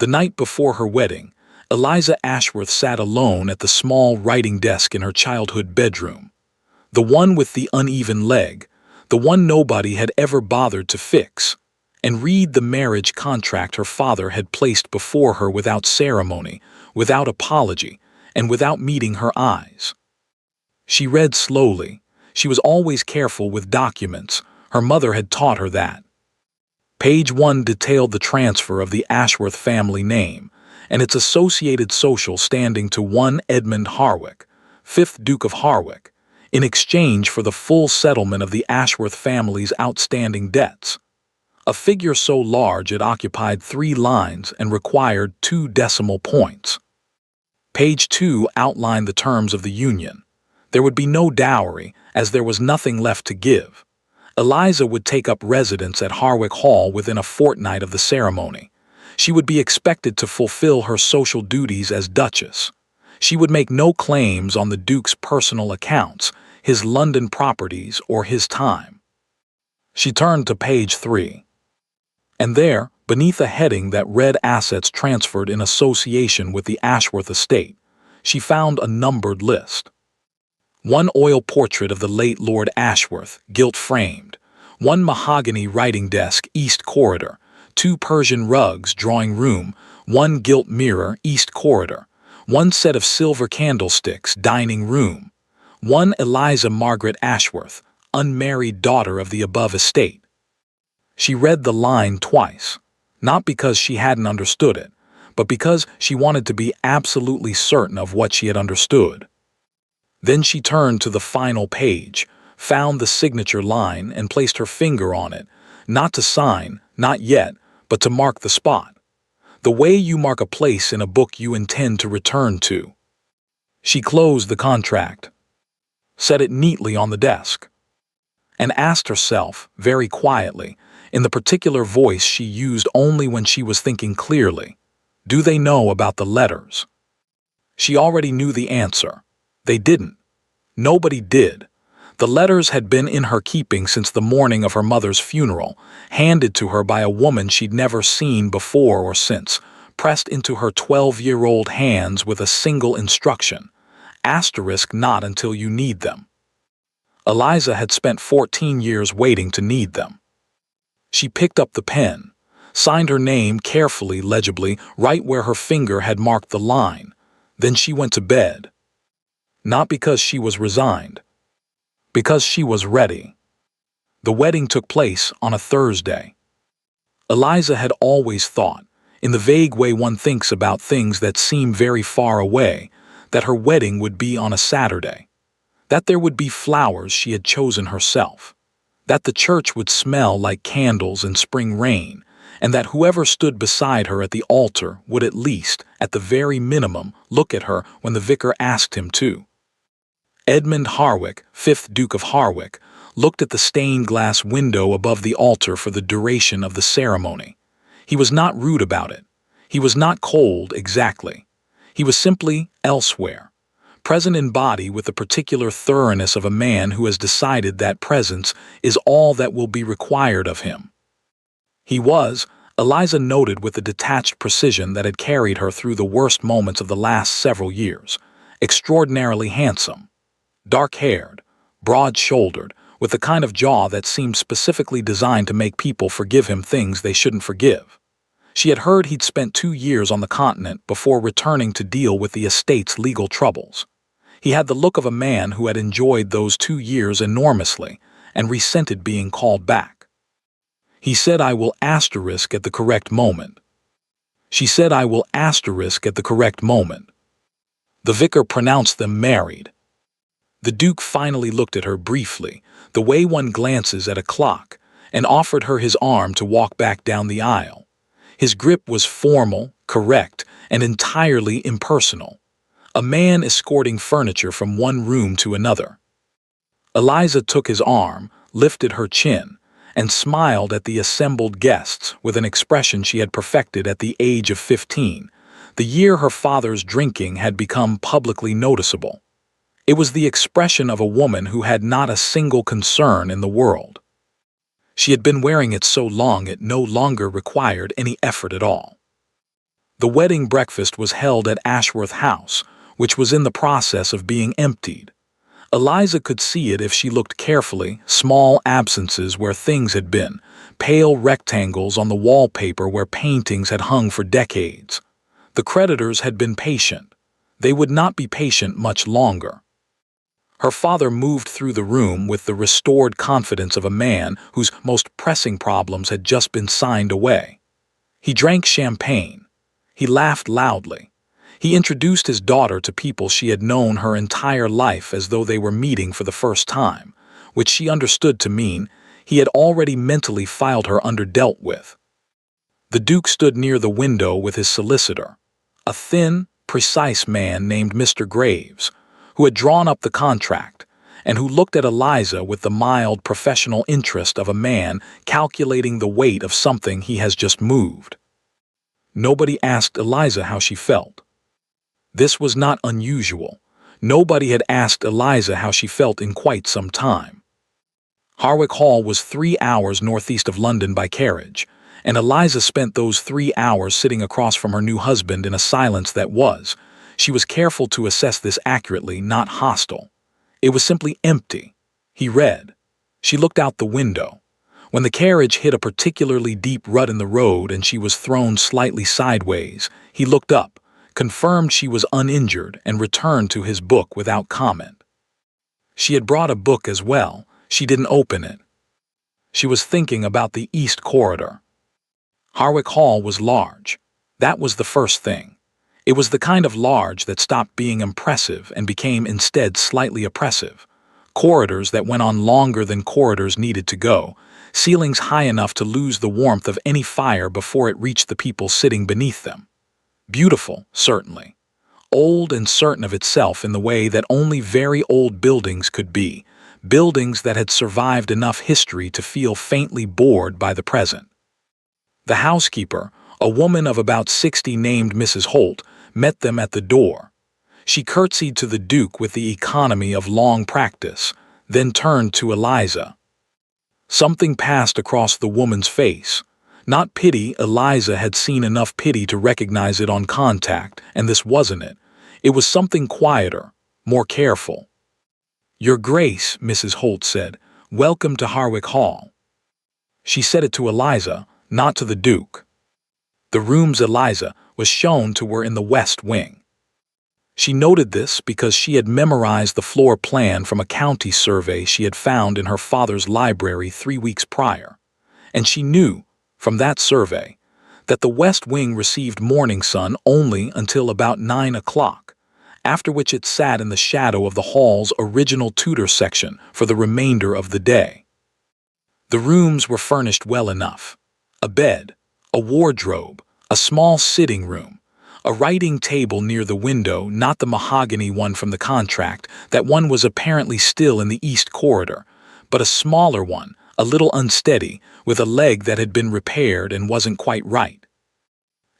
The night before her wedding, Eliza Ashworth sat alone at the small writing desk in her childhood bedroom. The one with the uneven leg, the one nobody had ever bothered to fix, and read the marriage contract her father had placed before her without ceremony, without apology, and without meeting her eyes. She read slowly. She was always careful with documents. Her mother had taught her that. Page 1 detailed the transfer of the Ashworth family name and its associated social standing to one Edmund Harwick, 5th Duke of Harwick, in exchange for the full settlement of the Ashworth family's outstanding debts. A figure so large it occupied 3 lines and required 2 decimal points. Page 2 outlined the terms of the union. There would be no dowry, as there was nothing left to give. Eliza would take up residence at Harwick Hall within a fortnight of the ceremony. She would be expected to fulfill her social duties as Duchess. She would make no claims on the Duke's personal accounts, his London properties, or his time. She turned to page 3. And there, beneath a heading that read assets transferred in association with the Ashworth estate, she found a numbered list. 1 oil portrait of the late Lord Ashworth, gilt-framed, 1 mahogany writing desk, East Corridor, 2 Persian rugs, drawing room, 1 gilt mirror, East Corridor, 1 set of silver candlesticks, dining room, 1 Eliza Margaret Ashworth, unmarried daughter of the above estate. She read the line twice, not because she hadn't understood it, but because she wanted to be absolutely certain of what she had understood. Then she turned to the final page, found the signature line, and placed her finger on it, not to sign, not yet, but to mark the spot. The way you mark a place in a book you intend to return to. She closed the contract, set it neatly on the desk, and asked herself, very quietly, in the particular voice she used only when she was thinking clearly, do they know about the letters? She already knew the answer. They didn't. Nobody did. The letters had been in her keeping since the morning of her mother's funeral, handed to her by a woman she'd never seen before or since, pressed into her 12-year-old hands with a single instruction: asterisk not until you need them. Eliza had spent 14 years waiting to need them. She picked up the pen, signed her name carefully, legibly, right where her finger had marked the line. Then she went to bed. Not because she was resigned, because she was ready. The wedding took place on a Thursday. Eliza had always thought, in the vague way one thinks about things that seem very far away, that her wedding would be on a Saturday, that there would be flowers she had chosen herself, that the church would smell like candles and spring rain, and that whoever stood beside her at the altar would at least, at the very minimum, look at her when the vicar asked him to. Edmund Harwick, 5th Duke of Harwick, looked at the stained glass window above the altar for the duration of the ceremony. He was not rude about it. He was not cold, exactly. He was simply elsewhere, present in body with the particular thoroughness of a man who has decided that presence is all that will be required of him. He was, Eliza noted with the detached precision that had carried her through the worst moments of the last several years, extraordinarily handsome. Dark-haired, broad-shouldered, with the kind of jaw that seemed specifically designed to make people forgive him things they shouldn't forgive. She had heard he'd spent 2 years on the continent before returning to deal with the estate's legal troubles. He had the look of a man who had enjoyed those 2 years enormously and resented being called back. He said, "I will asterisk at the correct moment." She said, "I will asterisk at the correct moment." The vicar pronounced them married. The Duke finally looked at her briefly, the way one glances at a clock, and offered her his arm to walk back down the aisle. His grip was formal, correct, and entirely impersonal. A man escorting furniture from one room to another. Eliza took his arm, lifted her chin, and smiled at the assembled guests with an expression she had perfected at the age of 15, the year her father's drinking had become publicly noticeable. It was the expression of a woman who had not a single concern in the world. She had been wearing it so long it no longer required any effort at all. The wedding breakfast was held at Ashworth House, which was in the process of being emptied. Eliza could see it if she looked carefully, small absences where things had been, pale rectangles on the wallpaper where paintings had hung for decades. The creditors had been patient. They would not be patient much longer. Her father moved through the room with the restored confidence of a man whose most pressing problems had just been signed away. He drank champagne. He laughed loudly. He introduced his daughter to people she had known her entire life as though they were meeting for the first time, which she understood to mean he had already mentally filed her under dealt with. The Duke stood near the window with his solicitor, a thin, precise man named Mr. Graves, who had drawn up the contract, and who looked at Eliza with the mild professional interest of a man calculating the weight of something he has just moved. Nobody asked Eliza how she felt. This was not unusual. Nobody had asked Eliza how she felt in quite some time. Harwick Hall was 3 hours northeast of London by carriage, and Eliza spent those 3 hours sitting across from her new husband in a silence that was, she was careful to assess this accurately, not hostile. It was simply empty. He read. She looked out the window. When the carriage hit a particularly deep rut in the road and she was thrown slightly sideways, he looked up, confirmed she was uninjured, and returned to his book without comment. She had brought a book as well. She didn't open it. She was thinking about the East Corridor. Harwick Hall was large. That was the first thing. It was the kind of large that stopped being impressive and became instead slightly oppressive. Corridors that went on longer than corridors needed to go, ceilings high enough to lose the warmth of any fire before it reached the people sitting beneath them. Beautiful, certainly. Old and certain of itself in the way that only very old buildings could be, buildings that had survived enough history to feel faintly bored by the present. The housekeeper, a woman of about 60 named Mrs. Holt, met them at the door. She curtsied to the Duke with the economy of long practice, then turned to Eliza. Something passed across the woman's face. Not pity. Eliza had seen enough pity to recognize it on contact, and this wasn't it. It was something quieter, more careful. "Your Grace," Mrs. Holt said, "welcome to Harwick Hall." She said it to Eliza, not to the Duke. The rooms Eliza was shown to were in the West Wing. She noted this because she had memorized the floor plan from a county survey she had found in her father's library 3 weeks prior, and she knew, from that survey, that the West Wing received morning sun only until about 9 o'clock, after which it sat in the shadow of the hall's original Tudor section for the remainder of the day. The rooms were furnished well enough. A bed, a wardrobe, a small sitting room, a writing table near the window, not the mahogany one from the contract, that one was apparently still in the East Corridor, but a smaller one, a little unsteady, with a leg that had been repaired and wasn't quite right.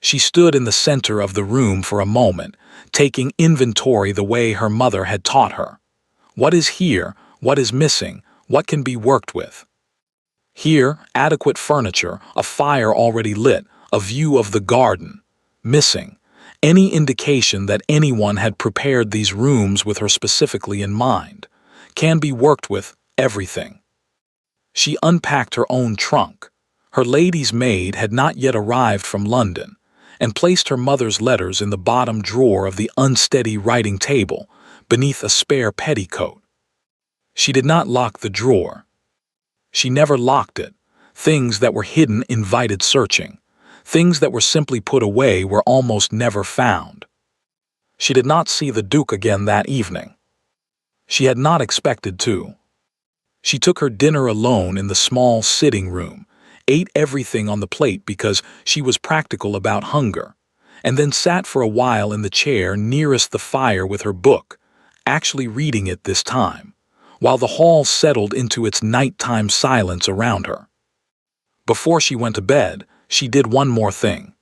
She stood in the center of the room for a moment, taking inventory the way her mother had taught her. What is here? What is missing? What can be worked with? Here, adequate furniture, a fire already lit, a view of the garden. Missing any indication that anyone had prepared these rooms with her specifically in mind. Can be worked with everything. She unpacked her own trunk. Her lady's maid had not yet arrived from London, and placed her mother's letters in the bottom drawer of the unsteady writing table, beneath a spare petticoat. She did not lock the drawer. She never locked it. Things that were hidden invited searching. Things that were simply put away were almost never found. She did not see the Duke again that evening. She had not expected to. She took her dinner alone in the small sitting room, ate everything on the plate because she was practical about hunger, and then sat for a while in the chair nearest the fire with her book, actually reading it this time, while the hall settled into its nighttime silence around her. Before she went to bed, she did one more thing.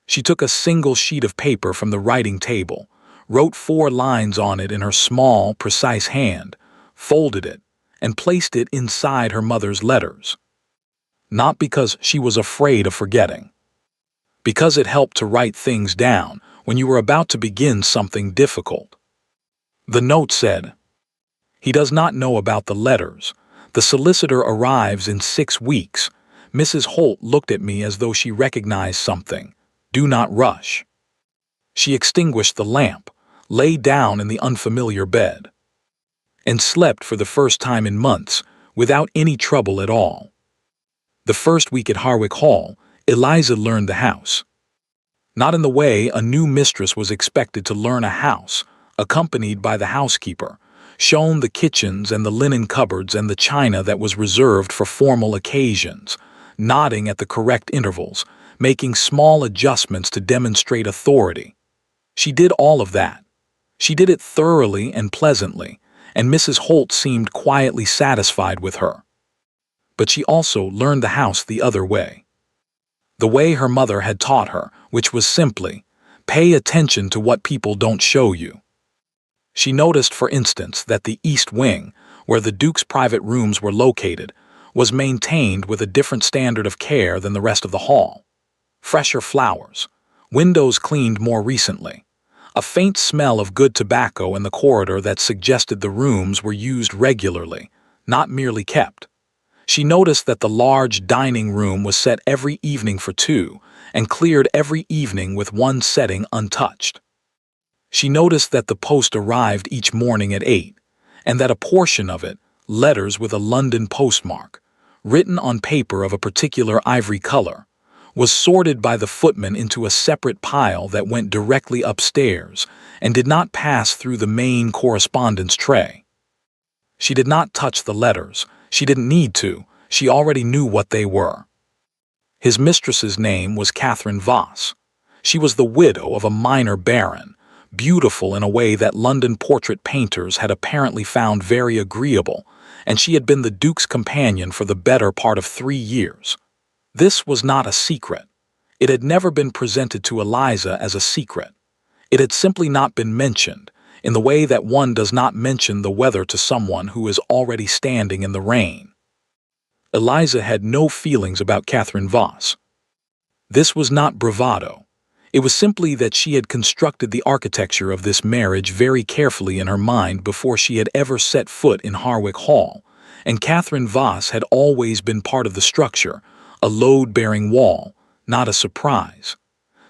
She took a single sheet of paper from the writing table, wrote 4 lines on it in her small, precise hand, folded it, and placed it inside her mother's letters. Not because she was afraid of forgetting. because it helped to write things down when you were about to begin something difficult. The note said, "He does not know about the letters. The solicitor arrives in 6 weeks. Mrs. Holt looked at me as though she recognized something. Do not rush." She extinguished the lamp, lay down in the unfamiliar bed, and slept for the first time in months without any trouble at all. The first week at Harwick Hall, Eliza learned the house. Not in the way a new mistress was expected to learn a house, accompanied by the housekeeper, shown the kitchens and the linen cupboards and the china that was reserved for formal occasions, nodding at the correct intervals, making small adjustments to demonstrate authority. She did all of that. She did it thoroughly and pleasantly, and Mrs. Holt seemed quietly satisfied with her. But she also learned the house the other way. The way her mother had taught her, which was simply, pay attention to what people don't show you. She noticed, for instance, that the east wing, where the Duke's private rooms were located, was maintained with a different standard of care than the rest of the hall. Fresher flowers, windows cleaned more recently, a faint smell of good tobacco in the corridor that suggested the rooms were used regularly, not merely kept. She noticed that the large dining room was set every evening for 2 and cleared every evening with one setting untouched. She noticed that the post arrived each morning at 8, and that a portion of it, letters with a London postmark, written on paper of a particular ivory color, was sorted by the footman into a separate pile that went directly upstairs and did not pass through the main correspondence tray. She did not touch the letters. She didn't need to. She already knew what they were. His mistress's name was Catherine Voss. She was the widow of a minor baron, beautiful in a way that London portrait painters had apparently found very agreeable, and she had been the Duke's companion for the better part of 3 years. This was not a secret. It had never been presented to Eliza as a secret. It had simply not been mentioned, in the way that one does not mention the weather to someone who is already standing in the rain. Eliza had no feelings about Catherine Voss. This was not bravado. It was simply that she had constructed the architecture of this marriage very carefully in her mind before she had ever set foot in Harwick Hall, and Catherine Voss had always been part of the structure, a load-bearing wall, not a surprise.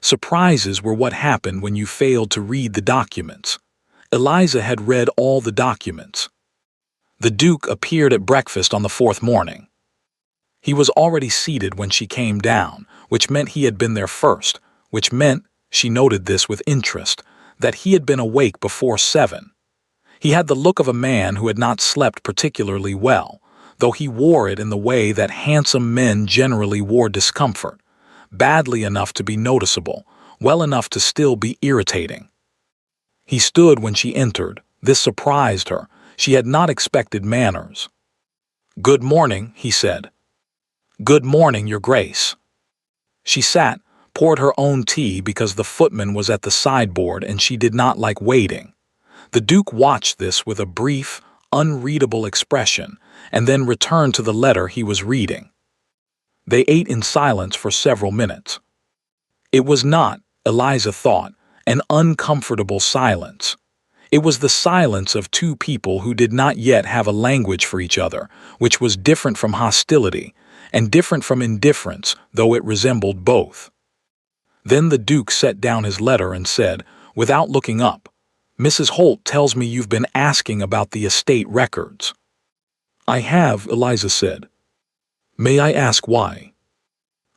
Surprises were what happened when you failed to read the documents. Eliza had read all the documents. The Duke appeared at breakfast on the 4th morning. He was already seated when she came down, which meant he had been there first, which meant, she noted this with interest, that he had been awake before 7. He had the look of a man who had not slept particularly well, though he wore it in the way that handsome men generally wore discomfort, badly enough to be noticeable, well enough to still be irritating. He stood when she entered. This surprised her. She had not expected manners. "Good morning," he said. "Good morning, Your Grace." She sat, poured her own tea because the footman was at the sideboard and she did not like waiting. The Duke watched this with a brief, unreadable expression and then returned to the letter he was reading. They ate in silence for several minutes. It was not, Eliza thought, an uncomfortable silence. It was the silence of 2 people who did not yet have a language for each other, which was different from hostility and different from indifference, though it resembled both. Then the Duke set down his letter and said, without looking up, "Mrs. Holt tells me you've been asking about the estate records." "I have," Eliza said. "May I ask why?"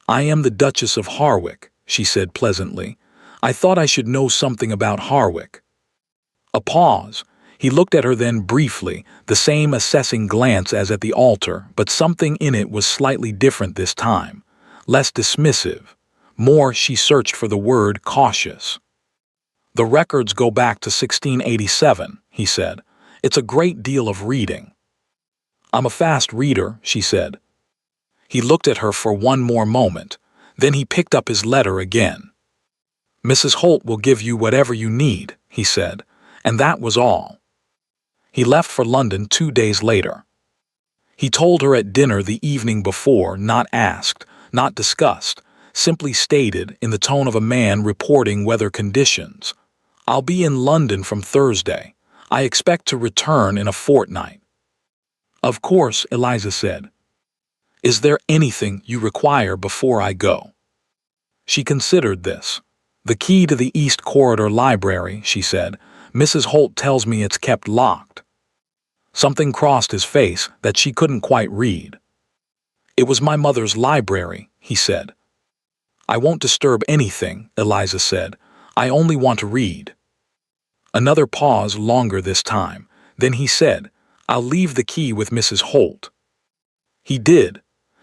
"I am the Duchess of Harwick," she said pleasantly. "I thought I should know something about Harwick." A pause. He looked at her then briefly, the same assessing glance as at the altar, but something in it was slightly different this time, less dismissive. More, she searched for the word cautious. "The records go back to 1687, he said. "It's a great deal of reading." "I'm a fast reader," she said. He looked at her for one more moment. Then he picked up his letter again. "Mrs. Holt will give you whatever you need," he said, and that was all. He left for London 2 days later. He told her at dinner the evening before, not asked, not discussed, simply stated in the tone of a man reporting weather conditions. "I'll be in London from Thursday. I expect to return in a fortnight." "Of course," Eliza said. "Is there anything you require before I go?" She considered this. "The key to the East Corridor Library," she said. "Mrs. Holt tells me it's kept locked." Something crossed his face that she couldn't quite read. "It was my mother's library," he said. "I won't disturb anything," Eliza said. "I only want to read." Another pause, longer this time. Then he said, "I'll leave the key with Mrs. Holt." He did.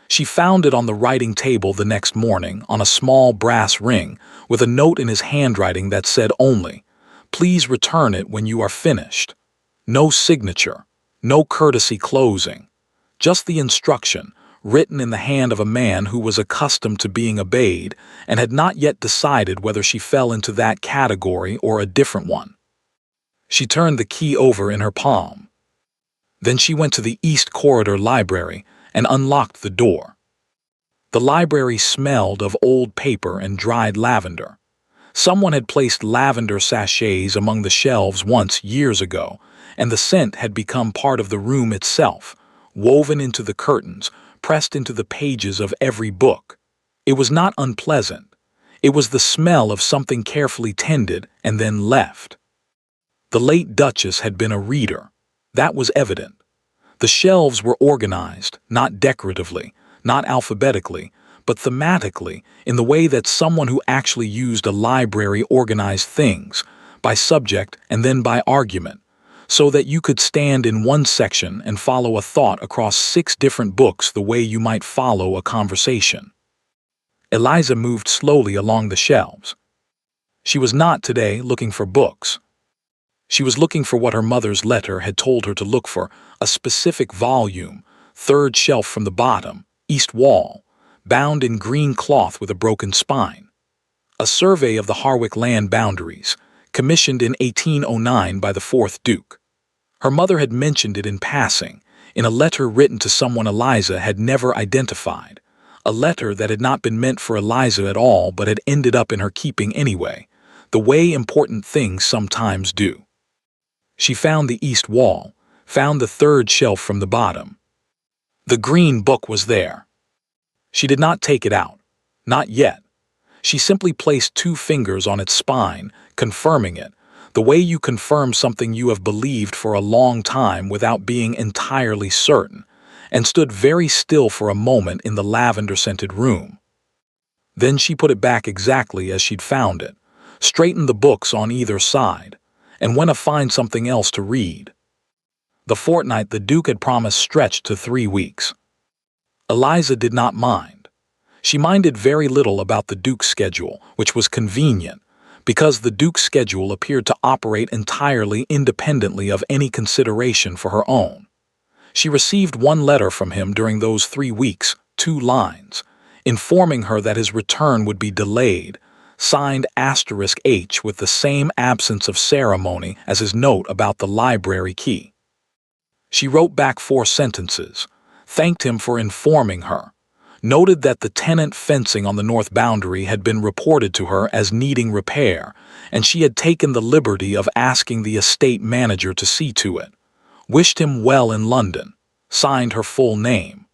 She found it on the writing table the next morning on a small brass ring with a note in his handwriting that said only, "Please return it when you are finished." No signature, no courtesy closing, just the instruction, written in the hand of a man who was accustomed to being obeyed and had not yet decided whether she fell into that category or a different one. She turned the key over in her palm. Then she went to the East Corridor Library and unlocked the door. The library smelled of old paper and dried lavender. Someone had placed lavender sachets among the shelves once years ago, and the scent had become part of the room itself, woven into the curtains, pressed into the pages of every book. It was not unpleasant. It was the smell of something carefully tended and then left. The late Duchess had been a reader. That was evident. The shelves were organized, not decoratively, not alphabetically, but thematically, in the way that someone who actually used a library organized things, by subject and then by argument, so that you could stand in one section and follow a thought across 6 different books the way you might follow a conversation. Eliza moved slowly along the shelves. She was not today looking for books. She was looking for what her mother's letter had told her to look for, a specific volume, 3rd shelf from the bottom, east wall, bound in green cloth with a broken spine. A survey of the Harwick land boundaries, commissioned in 1809 by the 4th Duke. Her mother had mentioned it in passing, in a letter written to someone Eliza had never identified, a letter that had not been meant for Eliza at all but had ended up in her keeping anyway, the way important things sometimes do. She found the east wall, found the 3rd shelf from the bottom. The green book was there. She did not take it out. Not yet. She simply placed 2 fingers on its spine, confirming it, the way you confirm something you have believed for a long time without being entirely certain, and stood very still for a moment in the lavender-scented room. Then she put it back exactly as she'd found it, straightened the books on either side, and went to find something else to read. The fortnight the Duke had promised stretched to 3 weeks. Eliza did not mind. She minded very little about the Duke's schedule, which was convenient, because the Duke's schedule appeared to operate entirely independently of any consideration for her own. She received 1 letter from him during those 3 weeks, 2 lines, informing her that his return would be delayed, signed *H with the same absence of ceremony as his note about the library key. She wrote back 4 sentences, thanked him for informing her, noted that the tenant fencing on the north boundary had been reported to her as needing repair, and she had taken the liberty of asking the estate manager to see to it, wished him well in London, signed her full name.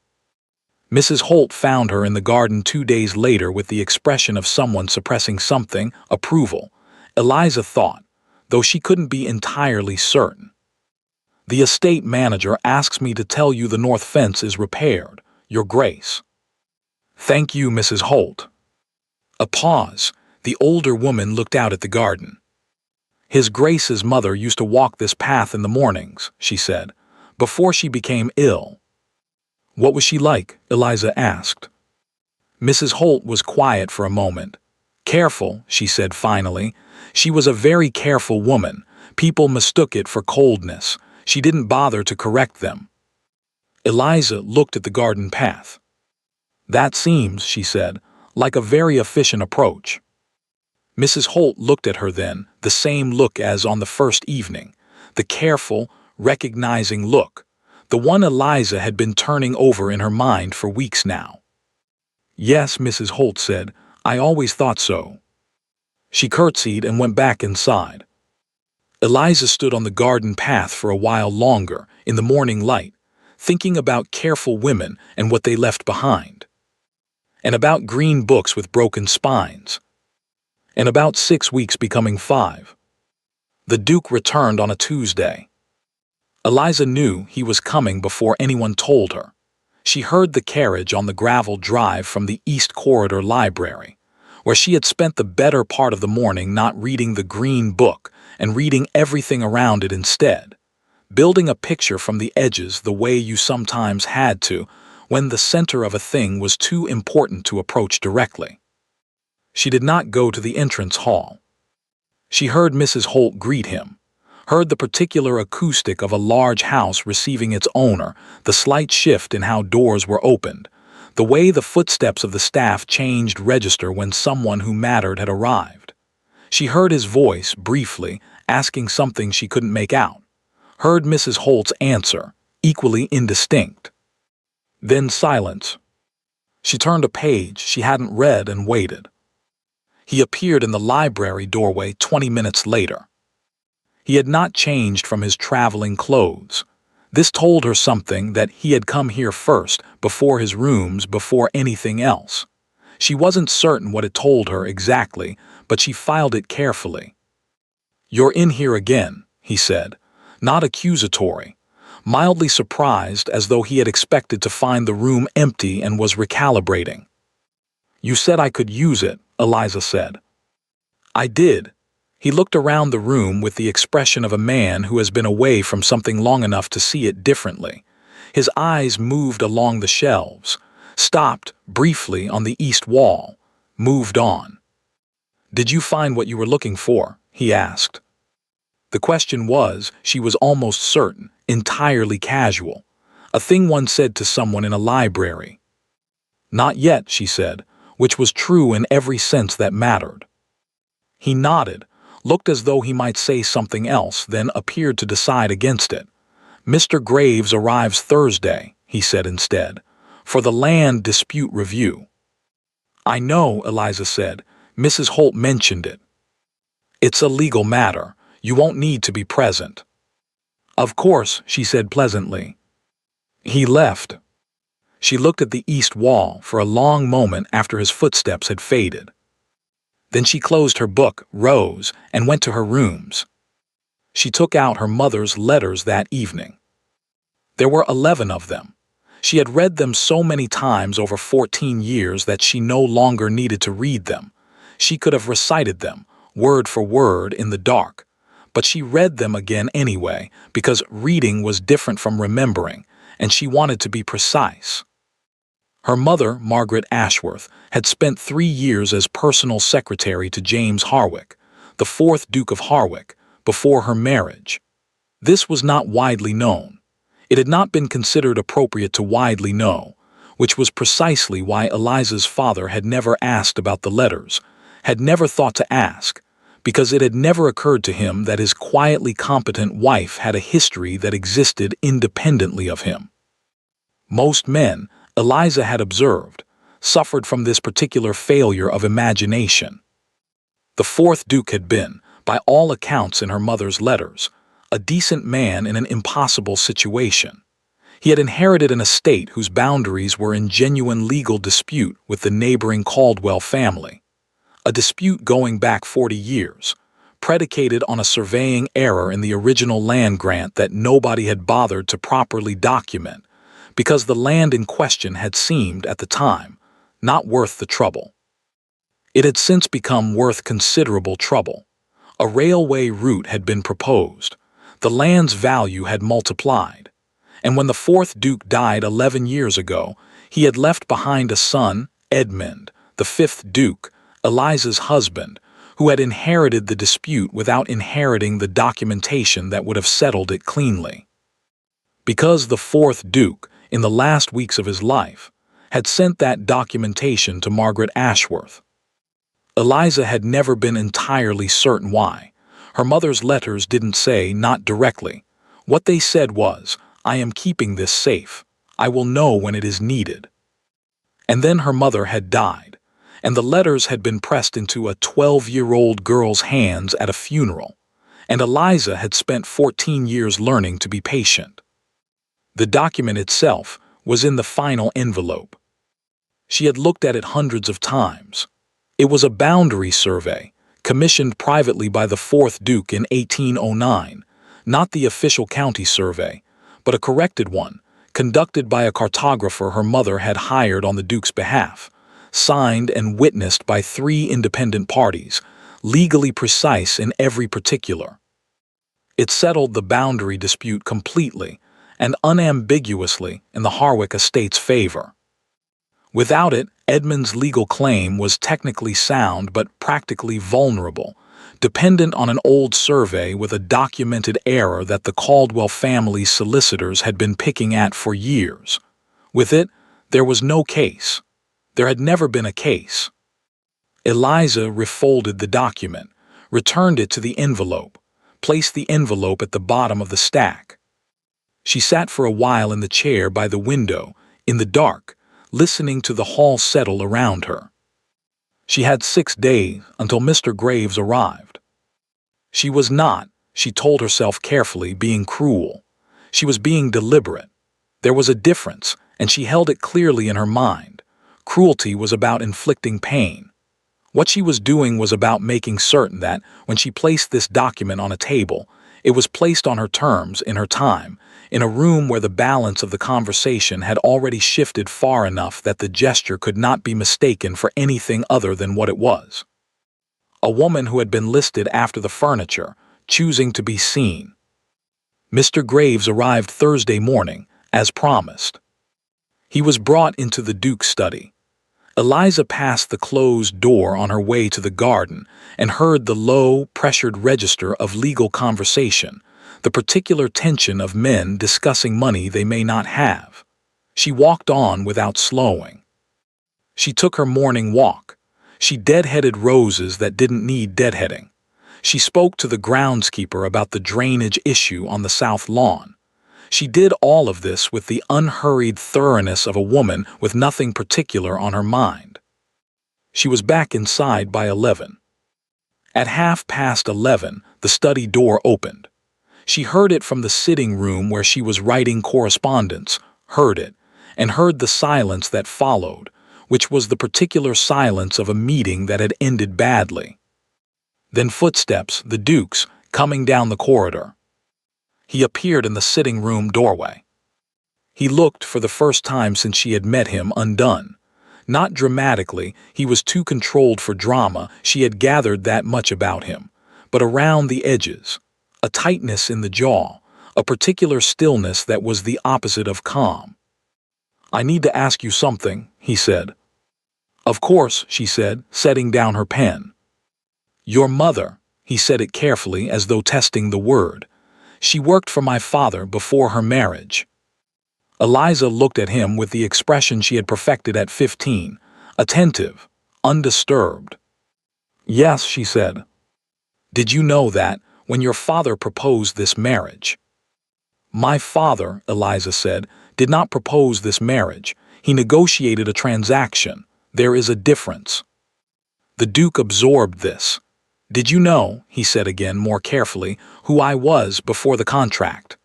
Mrs. Holt found her in the garden 2 days later with the expression of someone suppressing something, approval, Eliza thought, though she couldn't be entirely certain. "The estate manager asks me to tell you the north fence is repaired, Your Grace." "Thank you, Mrs. Holt." A pause. The older woman looked out at the garden. "His Grace's mother used to walk this path in the mornings," she said, "before she became ill." "What was she like?" Eliza asked. Mrs. Holt was quiet for a moment. "Careful," she said finally. "She was a very careful woman. People mistook it for coldness. She didn't bother to correct them." Eliza looked at the garden path. "That seems," she said, "like a very efficient approach." Mrs. Holt looked at her then, the same look as on the first evening, the careful, recognizing look, the one Eliza had been turning over in her mind for weeks now. "Yes," Mrs. Holt said, I always thought so. She curtsied and went back inside. Eliza stood on the garden path for a while longer, in the morning light, thinking about careful women and what they left behind. And about green books with broken spines. And about 6 weeks becoming 5. The Duke returned on a Tuesday. Eliza knew he was coming before anyone told her. She heard the carriage on the gravel drive from the East Corridor Library, where she had spent the better part of the morning not reading the green book and reading everything around it instead, building a picture from the edges the way you sometimes had to when the center of a thing was too important to approach directly. She did not go to the entrance hall. She heard Mrs. Holt greet him, heard the particular acoustic of a large house receiving its owner, the slight shift in how doors were opened, the way the footsteps of the staff changed register when someone who mattered had arrived. She heard his voice, briefly, asking something she couldn't make out, heard Mrs. Holt's answer, equally indistinct. Then silence. She turned a page she hadn't read and waited. He appeared in the library doorway 20 minutes later. He had not changed from his traveling clothes. This told her something, that he had come here first, before his rooms, before anything else. She wasn't certain what it told her exactly, but she filed it carefully. "You're in here again," he said, not accusatory, mildly surprised, as though he had expected to find the room empty and was recalibrating. "You said I could use it," Eliza said. "I did." He looked around the room with the expression of a man who has been away from something long enough to see it differently. His eyes moved along the shelves, stopped briefly on the east wall, moved on. "Did you find what you were looking for?" he asked. The question was, she was almost certain, entirely casual, a thing one said to someone in a library. "Not yet," she said, which was true in every sense that mattered. He nodded, looked as though he might say something else, then appeared to decide against it. "Mr. Graves arrives Thursday," he said instead, "for the land dispute review." "I know," Eliza said. "Mrs. Holt mentioned it." "It's a legal matter. You won't need to be present." "Of course," she said pleasantly. He left. She looked at the east wall for a long moment after his footsteps had faded. Then she closed her book, rose, and went to her rooms. She took out her mother's letters that evening. There were 11 of them. She had read them so many times over 14 years that she no longer needed to read them. She could have recited them, word for word, in the dark. But she read them again anyway, because reading was different from remembering, and she wanted to be precise. Her mother, Margaret Ashworth, had spent 3 years as personal secretary to James Harwick, the 4th Duke of Harwick, before her marriage. This was not widely known. It had not been considered appropriate to widely know, which was precisely why Eliza's father had never asked about the letters, had never thought to ask, because it had never occurred to him that his quietly competent wife had a history that existed independently of him. Most men, Eliza had observed, suffered from this particular failure of imagination. The 4th Duke had been, by all accounts in her mother's letters, a decent man in an impossible situation. He had inherited an estate whose boundaries were in genuine legal dispute with the neighboring Caldwell family, a dispute going back 40 years, predicated on a surveying error in the original land grant that nobody had bothered to properly document, because the land in question had seemed, at the time, not worth the trouble. It had since become worth considerable trouble. A railway route had been proposed. The land's value had multiplied. And when the 4th Duke died 11 years ago, he had left behind a son, Edmund, the 5th Duke, Eliza's husband, who had inherited the dispute without inheriting the documentation that would have settled it cleanly. Because the 4th Duke, in the last weeks of his life, had sent that documentation to Margaret Ashworth. Eliza had never been entirely certain why. Her mother's letters didn't say, not directly. What they said was, "I am keeping this safe. I will know when it is needed." And then her mother had died, and the letters had been pressed into a 12-year-old girl's hands at a funeral, and Eliza had spent 14 years learning to be patient. The document itself was in the final envelope. She had looked at it hundreds of times. It was a boundary survey, commissioned privately by the 4th Duke in 1809, not the official county survey, but a corrected one, conducted by a cartographer her mother had hired on the Duke's behalf, signed and witnessed by 3 independent parties, legally precise in every particular. It settled the boundary dispute completely and unambiguously in the Harwick estate's favor. Without it, Edmund's legal claim was technically sound but practically vulnerable, dependent on an old survey with a documented error that the Caldwell family's solicitors had been picking at for years. With it, there was no case. There had never been a case. Eliza refolded the document, returned it to the envelope, placed the envelope at the bottom of the stack. She sat for a while in the chair by the window, in the dark, listening to the hall settle around her. She had 6 days until Mr. Graves arrived. She was not, she told herself carefully, being cruel. She was being deliberate. There was a difference, and she held it clearly in her mind. Cruelty was about inflicting pain. What she was doing was about making certain that, when she placed this document on a table, it was placed on her terms, in her time, in a room where the balance of the conversation had already shifted far enough that the gesture could not be mistaken for anything other than what it was. A woman who had been listed after the furniture, choosing to be seen. Mr. Graves arrived Thursday morning, as promised. He was brought into the Duke's study. Eliza passed the closed door on her way to the garden and heard the low, pressured register of legal conversation, the particular tension of men discussing money they may not have. She walked on without slowing. She took her morning walk. She deadheaded roses that didn't need deadheading. She spoke to the groundskeeper about the drainage issue on the south lawn. She did all of this with the unhurried thoroughness of a woman with nothing particular on her mind. She was back inside by 11. At 11:30, the study door opened. She heard it from the sitting room where she was writing correspondence, heard it, and heard the silence that followed, which was the particular silence of a meeting that had ended badly. Then footsteps, the Duke's, coming down the corridor. He appeared in the sitting room doorway. He looked, for the first time since she had met him, undone. Not dramatically, he was too controlled for drama, she had gathered that much about him, but around the edges. A tightness in the jaw, a particular stillness that was the opposite of calm. "I need to ask you something," he said. "Of course," she said, setting down her pen. "Your mother," he said it carefully as though testing the word. "She worked for my father before her marriage." Eliza looked at him with the expression she had perfected at 15, attentive, undisturbed. "Yes," she said. "Did you know that, when your father proposed this marriage?" "My father," Eliza said, "did not propose this marriage. He negotiated a transaction. There is a difference." The Duke absorbed this. "Did you know," he said again more carefully, "who I was before the contract?"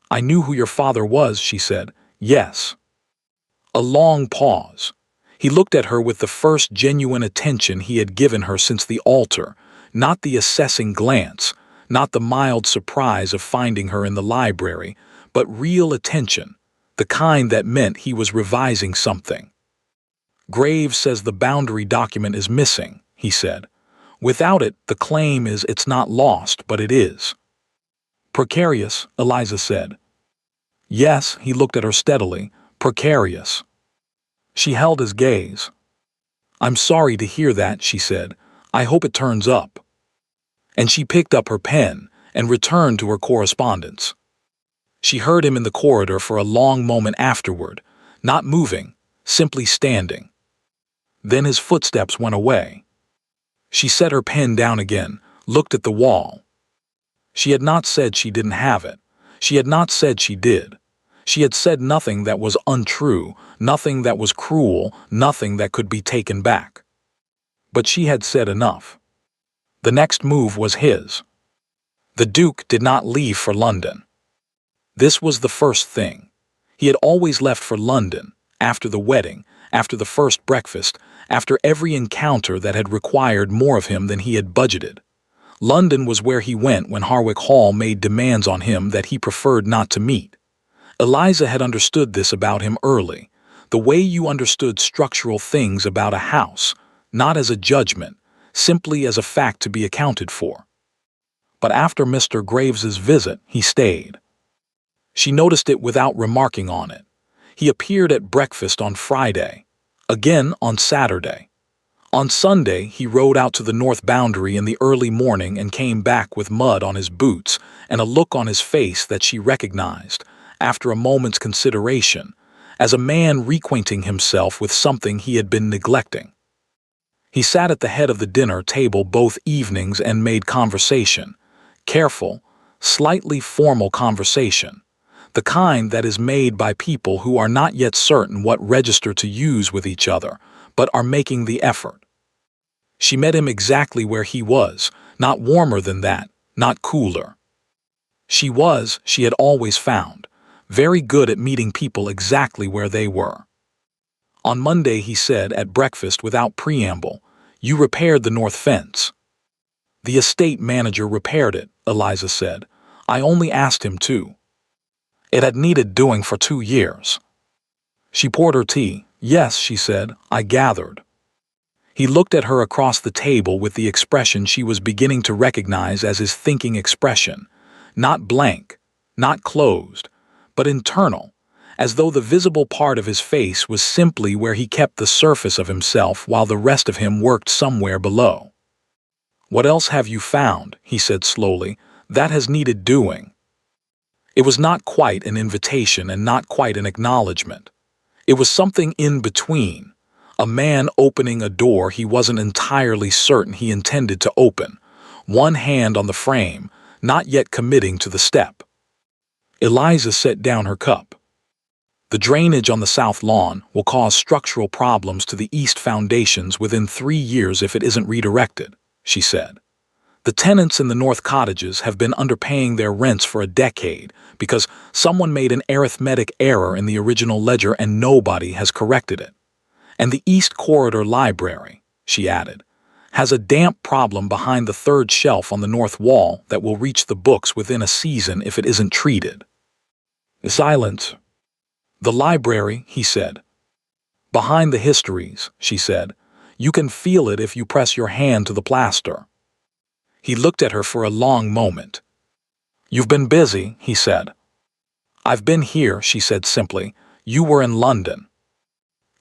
"I knew who your father was," she said. "Yes." A long pause. He looked at her with the first genuine attention he had given her since the altar, not the assessing glance, not the mild surprise of finding her in the library, but real attention, the kind that meant he was revising something. "Graves says the boundary document is missing," he said. "Without it, the claim is it's not lost, but it is." "Precarious," Eliza said. "Yes," he looked at her steadily, "precarious." She held his gaze. "I'm sorry to hear that," she said. "I hope it turns up." And she picked up her pen and returned to her correspondence. She heard him in the corridor for a long moment afterward, not moving, simply standing. Then his footsteps went away. She set her pen down again, looked at the wall. She had not said she didn't have it. She had not said she did. She had said nothing that was untrue, nothing that was cruel, nothing that could be taken back. But she had said enough. The next move was his. The Duke did not leave for London. This was the first thing. He had always left for London, after the wedding, after the first breakfast, after every encounter that had required more of him than he had budgeted. London was where he went when Harwick Hall made demands on him that he preferred not to meet. Eliza had understood this about him early, the way you understood structural things about a house, not as a judgment, simply as a fact to be accounted for. But after Mr. Graves's visit, he stayed. She noticed it without remarking on it. He appeared at breakfast on Friday, again on Saturday. On Sunday, he rode out to the north boundary in the early morning and came back with mud on his boots and a look on his face that she recognized, after a moment's consideration, as a man reacquainting himself with something he had been neglecting. He sat at the head of the dinner table both evenings and made conversation, careful, slightly formal conversation, the kind that is made by people who are not yet certain what register to use with each other, but are making the effort. She met him exactly where he was, not warmer than that, not cooler. She had always found, very good at meeting people exactly where they were. On Monday he said at breakfast without preamble, "You repaired the north fence." "The estate manager repaired it," Eliza said. "I only asked him to. It had needed doing for 2 years." She poured her tea. "Yes," she said, "I gathered." He looked at her across the table with the expression she was beginning to recognize as his thinking expression, not blank, not closed, but internal, as though the visible part of his face was simply where he kept the surface of himself while the rest of him worked somewhere below. "What else have you found?" he said slowly, "that has needed doing?" It was not quite an invitation and not quite an acknowledgement. It was something in between, a man opening a door he wasn't entirely certain he intended to open, one hand on the frame, not yet committing to the step. Eliza set down her cup. "The drainage on the south lawn will cause structural problems to the east foundations within 3 years if it isn't redirected," she said. "The tenants in the north cottages have been underpaying their rents for a decade because someone made an arithmetic error in the original ledger and nobody has corrected it. And the East Corridor Library," she added, "has a damp problem behind the third shelf on the north wall that will reach the books within a season if it isn't treated." Silence. "The library," he said. "Behind the histories," she said. "You can feel it if you press your hand to the plaster." He looked at her for a long moment. "You've been busy," he said. "I've been here," she said simply. "You were in London."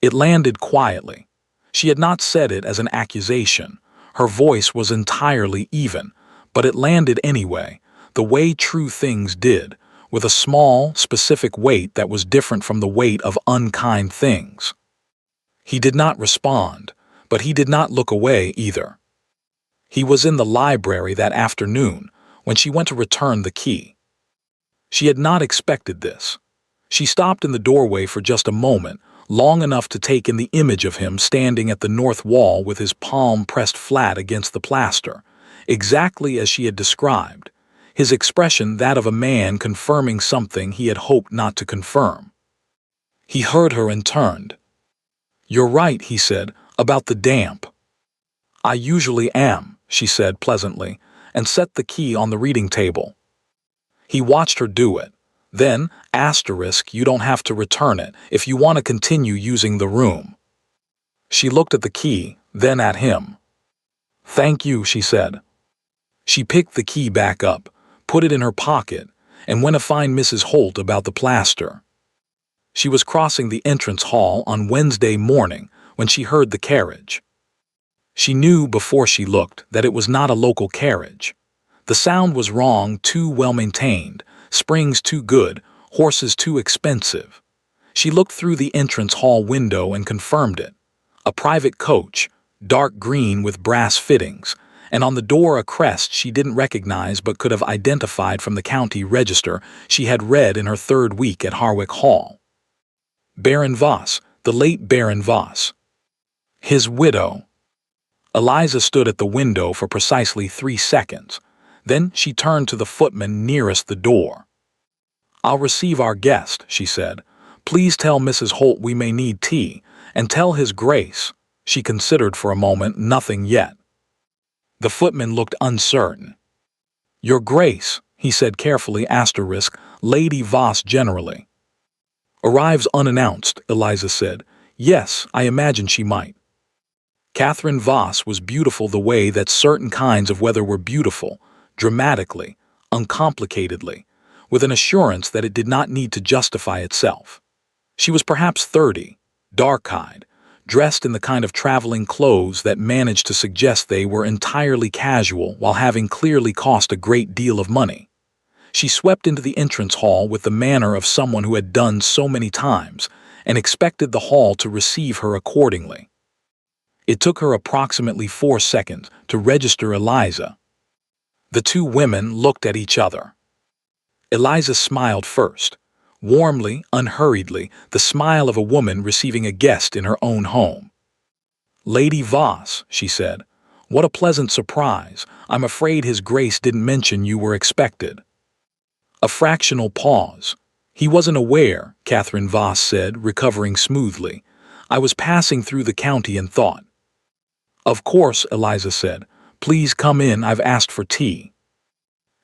It landed quietly. She had not said it as an accusation. Her voice was entirely even, but it landed anyway, the way true things did, with a small, specific weight that was different from the weight of unkind things. He did not respond, but he did not look away either. He was in the library that afternoon when she went to return the key. She had not expected this. She stopped in the doorway for just a moment, long enough to take in the image of him standing at the north wall with his palm pressed flat against the plaster, exactly as she had described, his expression that of a man confirming something he had hoped not to confirm. He heard her and turned. "You're right," he said, "about the damp." "I usually am," she said pleasantly, and set the key on the reading table. He watched her do it. Then, you don't have to return it if you want to continue using the room. She looked at the key, then at him. "Thank you," she said. She picked the key back up, put it in her pocket, and went to find Mrs. Holt about the plaster. She was crossing the entrance hall on Wednesday morning when she heard the carriage. She knew before she looked that it was not a local carriage. The sound was wrong, too well maintained, springs too good, horses too expensive. She looked through the entrance hall window and confirmed it. A private coach, dark green with brass fittings, and on the door a crest she didn't recognize but could have identified from the county register she had read in her 3rd week at Harwick Hall. Baron Voss, the late Baron Voss. His widow. Eliza stood at the window for precisely 3 seconds. Then she turned to the footman nearest the door. "I'll receive our guest," she said. "Please tell Mrs. Holt we may need tea, and tell His Grace." She considered for a moment. "Nothing yet." The footman looked uncertain. "Your Grace," he said carefully, Lady Voss generally arrives unannounced, Eliza said. "Yes, I imagine she might." Catherine Voss was beautiful the way that certain kinds of weather were beautiful, dramatically, uncomplicatedly, with an assurance that it did not need to justify itself. She was perhaps 30, dark-eyed, dressed in the kind of traveling clothes that managed to suggest they were entirely casual while having clearly cost a great deal of money. She swept into the entrance hall with the manner of someone who had done so many times and expected the hall to receive her accordingly. It took her approximately 4 seconds to register Eliza. The two women looked at each other. Eliza smiled first, warmly, unhurriedly, the smile of a woman receiving a guest in her own home. "Lady Voss," she said, "what a pleasant surprise. I'm afraid His Grace didn't mention you were expected." A fractional pause. "He wasn't aware," Catherine Voss said, recovering smoothly. "I was passing through the county and thought." "Of course," Eliza said. "Please come in, I've asked for tea."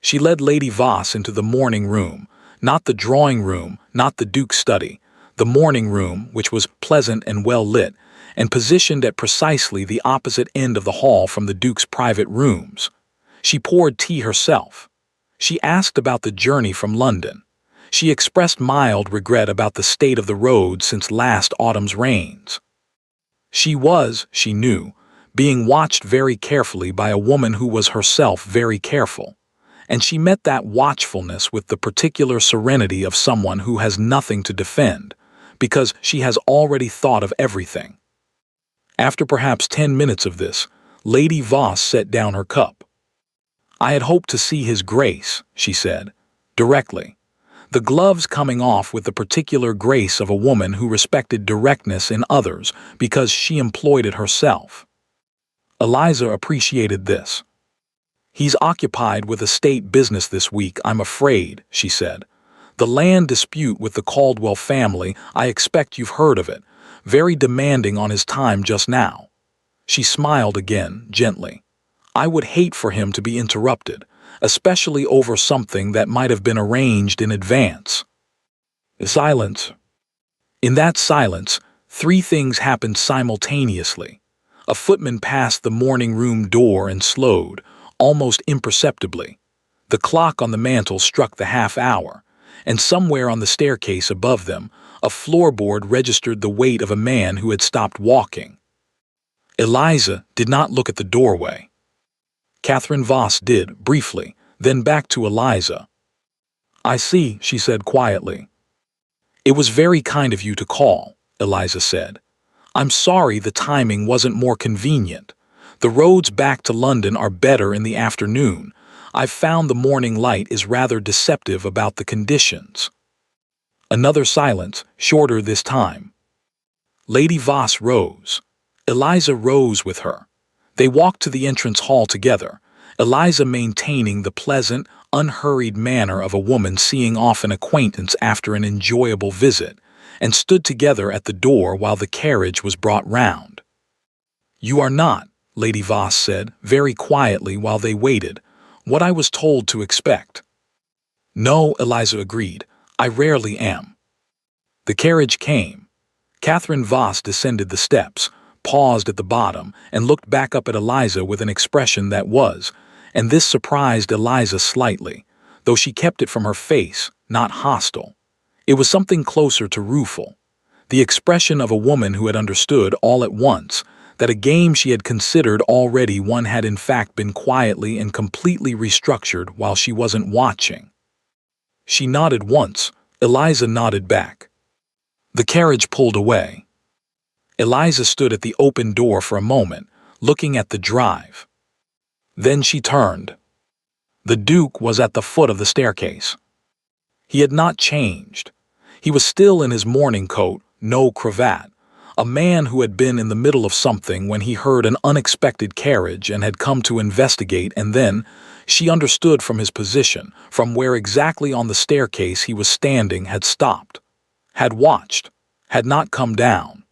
She led Lady Voss into the morning room, not the drawing room, not the Duke's study, the morning room, which was pleasant and well lit, and positioned at precisely the opposite end of the hall from the Duke's private rooms. She poured tea herself. She asked about the journey from London. She expressed mild regret about the state of the road since last autumn's rains. She was, she knew, being watched very carefully by a woman who was herself very careful, and she met that watchfulness with the particular serenity of someone who has nothing to defend, because she has already thought of everything. After perhaps 10 minutes of this, Lady Voss set down her cup. "I had hoped to see His Grace," she said, directly, the gloves coming off with the particular grace of a woman who respected directness in others because she employed it herself. Eliza appreciated this. "He's occupied with estate business this week, I'm afraid," she said. "The land dispute with the Caldwell family, I expect you've heard of it, very demanding on his time just now." She smiled again, gently. "I would hate for him to be interrupted, especially over something that might have been arranged in advance." Silence. In that silence, 3 things happened simultaneously. A footman passed the morning room door and slowed, almost imperceptibly. The clock on the mantel struck the half-hour, and somewhere on the staircase above them, a floorboard registered the weight of a man who had stopped walking. Eliza did not look at the doorway. Catherine Voss did, briefly, then back to Eliza. "I see," she said quietly. "It was very kind of you to call," Eliza said. "I'm sorry the timing wasn't more convenient. The roads back to London are better in the afternoon. I've found the morning light is rather deceptive about the conditions." Another silence, shorter this time. Lady Voss rose. Eliza rose with her. They walked to the entrance hall together, Eliza maintaining the pleasant, unhurried manner of a woman seeing off an acquaintance after an enjoyable visit, and stood together at the door while the carriage was brought round. "You are not," Lady Voss said, very quietly while they waited, "what I was told to expect." "No," Eliza agreed, "I rarely am." The carriage came. Catherine Voss descended the steps, paused at the bottom, and looked back up at Eliza with an expression that was, and this surprised Eliza slightly, though she kept it from her face, not hostile. It was something closer to rueful, the expression of a woman who had understood all at once that a game she had considered already one had in fact been quietly and completely restructured while she wasn't watching. She nodded once, Eliza nodded back. The carriage pulled away. Eliza stood at the open door for a moment, looking at the drive. Then she turned. The Duke was at the foot of the staircase. He had not changed. He was still in his morning coat, no cravat, A man who had been in the middle of something when he heard an unexpected carriage and had come to investigate, and then she understood from his position, from where exactly on the staircase he was standing, had stopped, had watched, had not come down.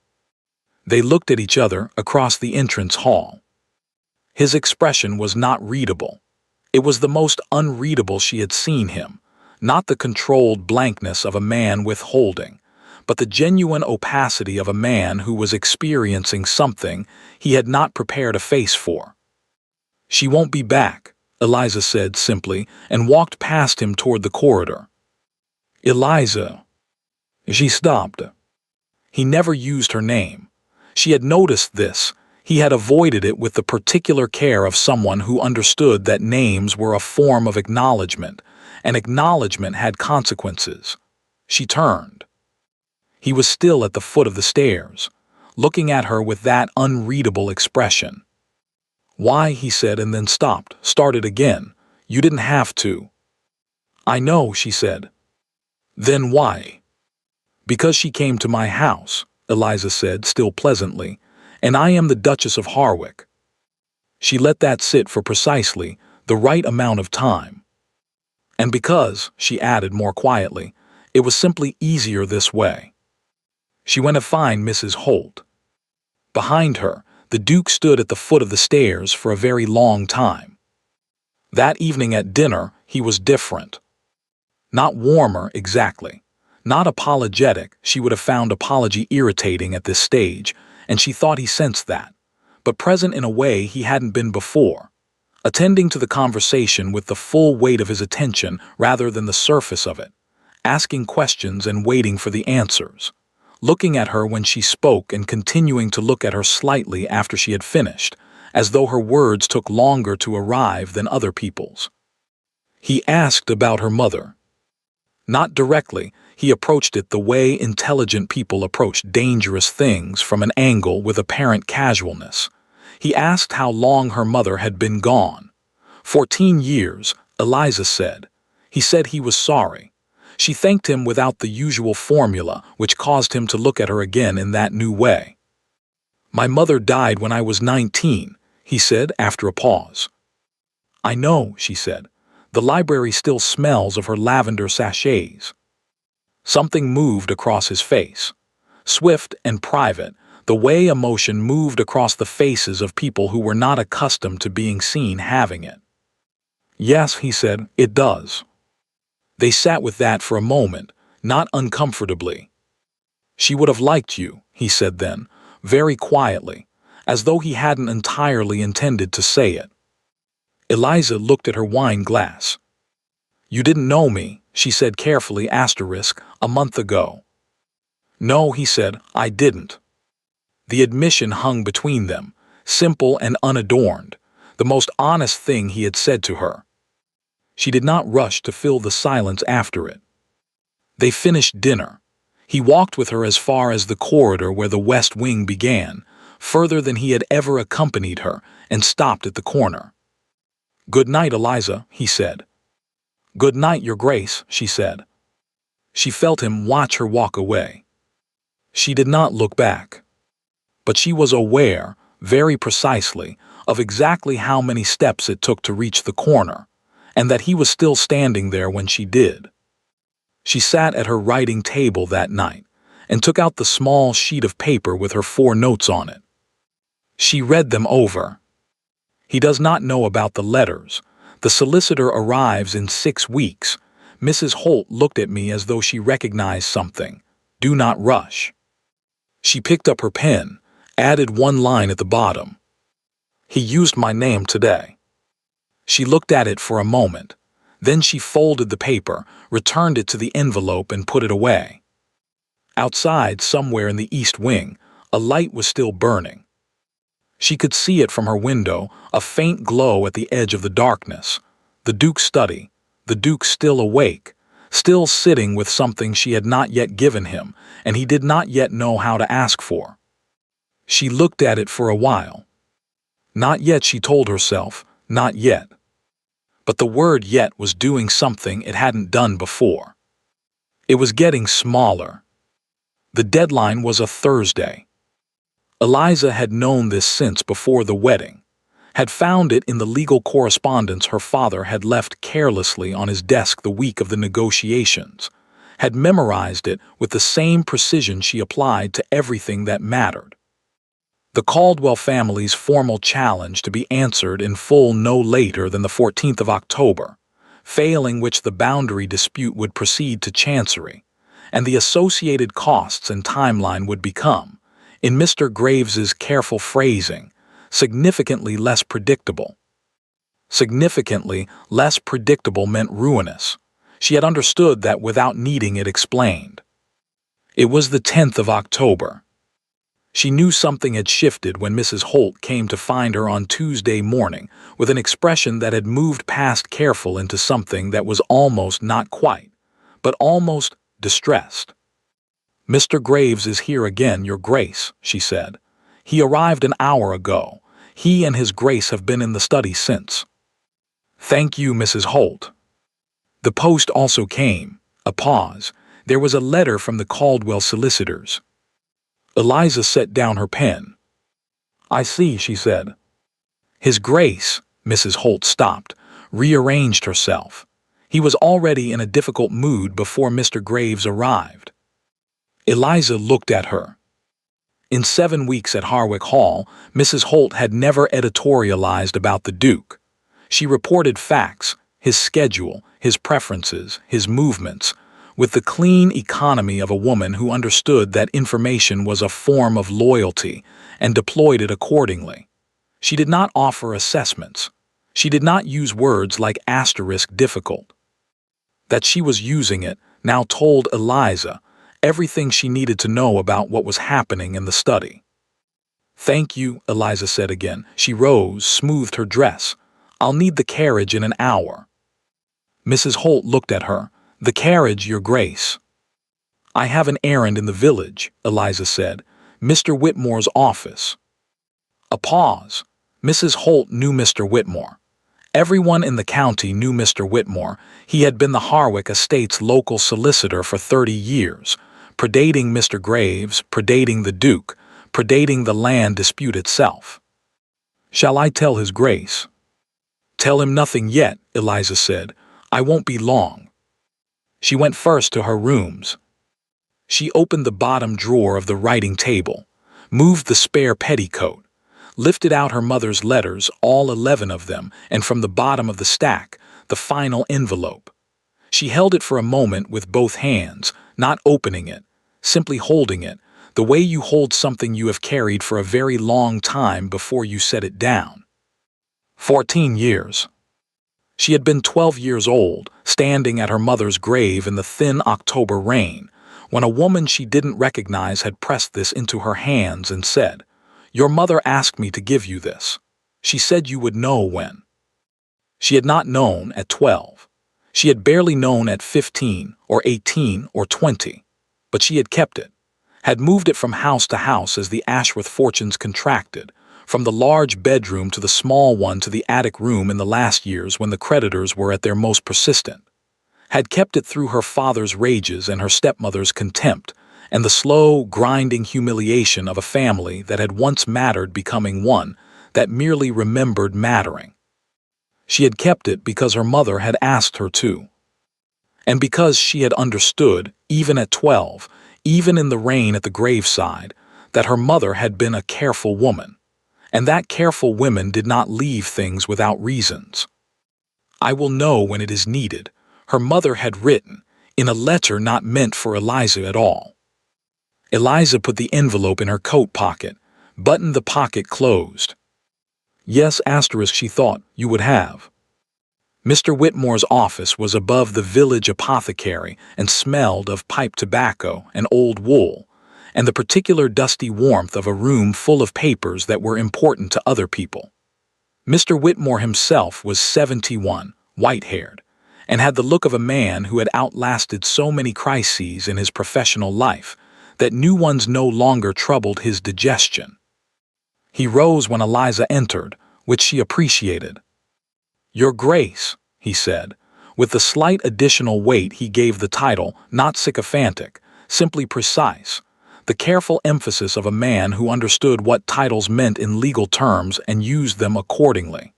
They looked at each other across the entrance hall. His expression was not readable. It was the most unreadable she had seen him, not the controlled blankness of a man withholding, but the genuine opacity of a man who was experiencing something he had not prepared a face for. "She won't be back," Eliza said simply, and walked past him toward the corridor. "Eliza." She stopped. He never used her name. She had noticed this. He had avoided it with the particular care of someone who understood that names were a form of acknowledgement, and acknowledgement had consequences. She turned. He was still at the foot of the stairs, looking at her with that unreadable expression. "Why," he said, and then stopped, started again. "You didn't have to." "I know," she said. "Then why?" "Because she came to my house," Eliza said, still pleasantly, "and I am the Duchess of Harwick." She let that sit for precisely the right amount of time. "And because," she added more quietly, "it was simply easier this way." She went to find Mrs. Holt. Behind her, the Duke stood at the foot of the stairs for a very long time. That evening at dinner, he was different. Not warmer, exactly. Not apologetic. She would have found apology irritating at this stage, and she thought he sensed that. But present in a way he hadn't been before. Attending to the conversation with the full weight of his attention rather than the surface of it. Asking questions and waiting for the answers. Looking at her when she spoke and continuing to look at her slightly after she had finished, as though her words took longer to arrive than other people's. He asked about her mother. Not directly, he approached it the way intelligent people approach dangerous things, from an angle with apparent casualness. He asked how long her mother had been gone. 14 years, Eliza said. He said he was sorry. She thanked him without the usual formula, which caused him to look at her again in that new way. "My mother died when I was 19, he said after a pause. "I know," she said. "The library still smells of her lavender sachets." Something moved across his face. Swift and private, the way emotion moved across the faces of people who were not accustomed to being seen having it. "Yes," he said, "it does." They sat with that for a moment, not uncomfortably. "She would have liked you," he said then, very quietly, as though he hadn't entirely intended to say it. Eliza looked at her wine glass. "You didn't know me," she said carefully, a month ago. "No," he said, "I didn't." The admission hung between them, simple and unadorned, the most honest thing he had said to her. She did not rush to fill the silence after it. They finished dinner. He walked with her as far as the corridor where the west wing began, further than he had ever accompanied her, and stopped at the corner. "Good night, Eliza," he said. "Good night, Your Grace," she said. She felt him watch her walk away. She did not look back. But she was aware, very precisely, of exactly how many steps it took to reach the corner, and that he was still standing there when she did. She sat at her writing table that night and took out the small sheet of paper with her 4 notes on it. She read them over. "He does not know about the letters. The solicitor arrives in 6 weeks. Mrs. Holt looked at me as though she recognized something. Do not rush." She picked up her pen, added 1 line at the bottom. "He used my name today." She looked at it for a moment. Then she folded the paper, returned it to the envelope, and put it away. Outside, somewhere in the east wing, a light was still burning. She could see it from her window, a faint glow at the edge of the darkness. The Duke's study, the Duke still awake, still sitting with something she had not yet given him, and he did not yet know how to ask for. She looked at it for a while. Not yet, she told herself, not yet. But the word yet was doing something it hadn't done before. It was getting smaller. The deadline was a Thursday. Eliza had known this since before the wedding, had found it in the legal correspondence her father had left carelessly on his desk the week of the negotiations, had memorized it with the same precision she applied to everything that mattered. The Caldwell family's formal challenge to be answered in full no later than the 14th of October, failing which the boundary dispute would proceed to Chancery, and the associated costs and timeline would become, in Mr. Graves's careful phrasing, significantly less predictable. Significantly less predictable meant ruinous. She had understood that without needing it explained. It was the 10th of October. She knew something had shifted when Mrs. Holt came to find her on Tuesday morning with an expression that had moved past careful into something that was almost not quite, but almost distressed. "Mr. Graves is here again, Your Grace," she said. "He arrived an hour ago. He and His Grace have been in the study since." "Thank you, Mrs. Holt." The post also came. A pause. There was a letter from the Caldwell solicitors. Eliza set down her pen. "I see," she said. His Grace, Mrs. Holt stopped, rearranged herself. He was already in a difficult mood before Mr. Graves arrived. Eliza looked at her. In 7 weeks at Harwick Hall, Mrs. Holt had never editorialized about the Duke. She reported facts, his schedule, his preferences, his movements, with the clean economy of a woman who understood that information was a form of loyalty and deployed it accordingly. She did not offer assessments. She did not use words like asterisk difficult. That she was using it now told Eliza everything she needed to know about what was happening in the study. "Thank you," Eliza said again. She rose, smoothed her dress. "I'll need the carriage in an hour." Mrs. Holt looked at her. "The carriage, Your Grace." "I have an errand in the village," Eliza said. "Mr. Whitmore's office." A pause. Mrs. Holt knew Mr. Whitmore. Everyone in the county knew Mr. Whitmore. He had been the Harwick Estate's local solicitor for 30 years, predating Mr. Graves, predating the Duke, predating the land dispute itself. "Shall I tell His Grace?" "Tell him nothing yet," Eliza said. "I won't be long." She went first to her rooms. She opened the bottom drawer of the writing table, moved the spare petticoat, lifted out her mother's letters, all 11 of them, and from the bottom of the stack, the final envelope. She held it for a moment with both hands, not opening it, simply holding it, the way you hold something you have carried for a very long time before you set it down. 14 years. She had been 12 years old, standing at her mother's grave in the thin October rain, when a woman she didn't recognize had pressed this into her hands and said, "Your mother asked me to give you this. She said you would know when." She had not known at 12. She had barely known at 15 or 18 or 20, but she had kept it, had moved it from house to house as the Ashworth fortunes contracted, from the large bedroom to the small one to the attic room in the last years when the creditors were at their most persistent, had kept it through her father's rages and her stepmother's contempt, and the slow, grinding humiliation of a family that had once mattered becoming one that merely remembered mattering. She had kept it because her mother had asked her to. And because she had understood, even at 12, even in the rain at the graveside, that her mother had been a careful woman, and that careful women did not leave things without reasons. "I will know when it is needed," her mother had written, in a letter not meant for Eliza at all. Eliza put the envelope in her coat pocket, buttoned the pocket closed. "Yes, asterisk," she thought, "you would have." Mr. Whitmore's office was above the village apothecary and smelled of pipe tobacco and old wool, and the particular dusty warmth of a room full of papers that were important to other people. Mr. Whitmore himself was 71, white-haired, and had the look of a man who had outlasted so many crises in his professional life that new ones no longer troubled his digestion. He rose when Eliza entered, which she appreciated. "Your Grace," he said, with the slight additional weight he gave the title, not sycophantic, simply precise, the careful emphasis of a man who understood what titles meant in legal terms and used them accordingly.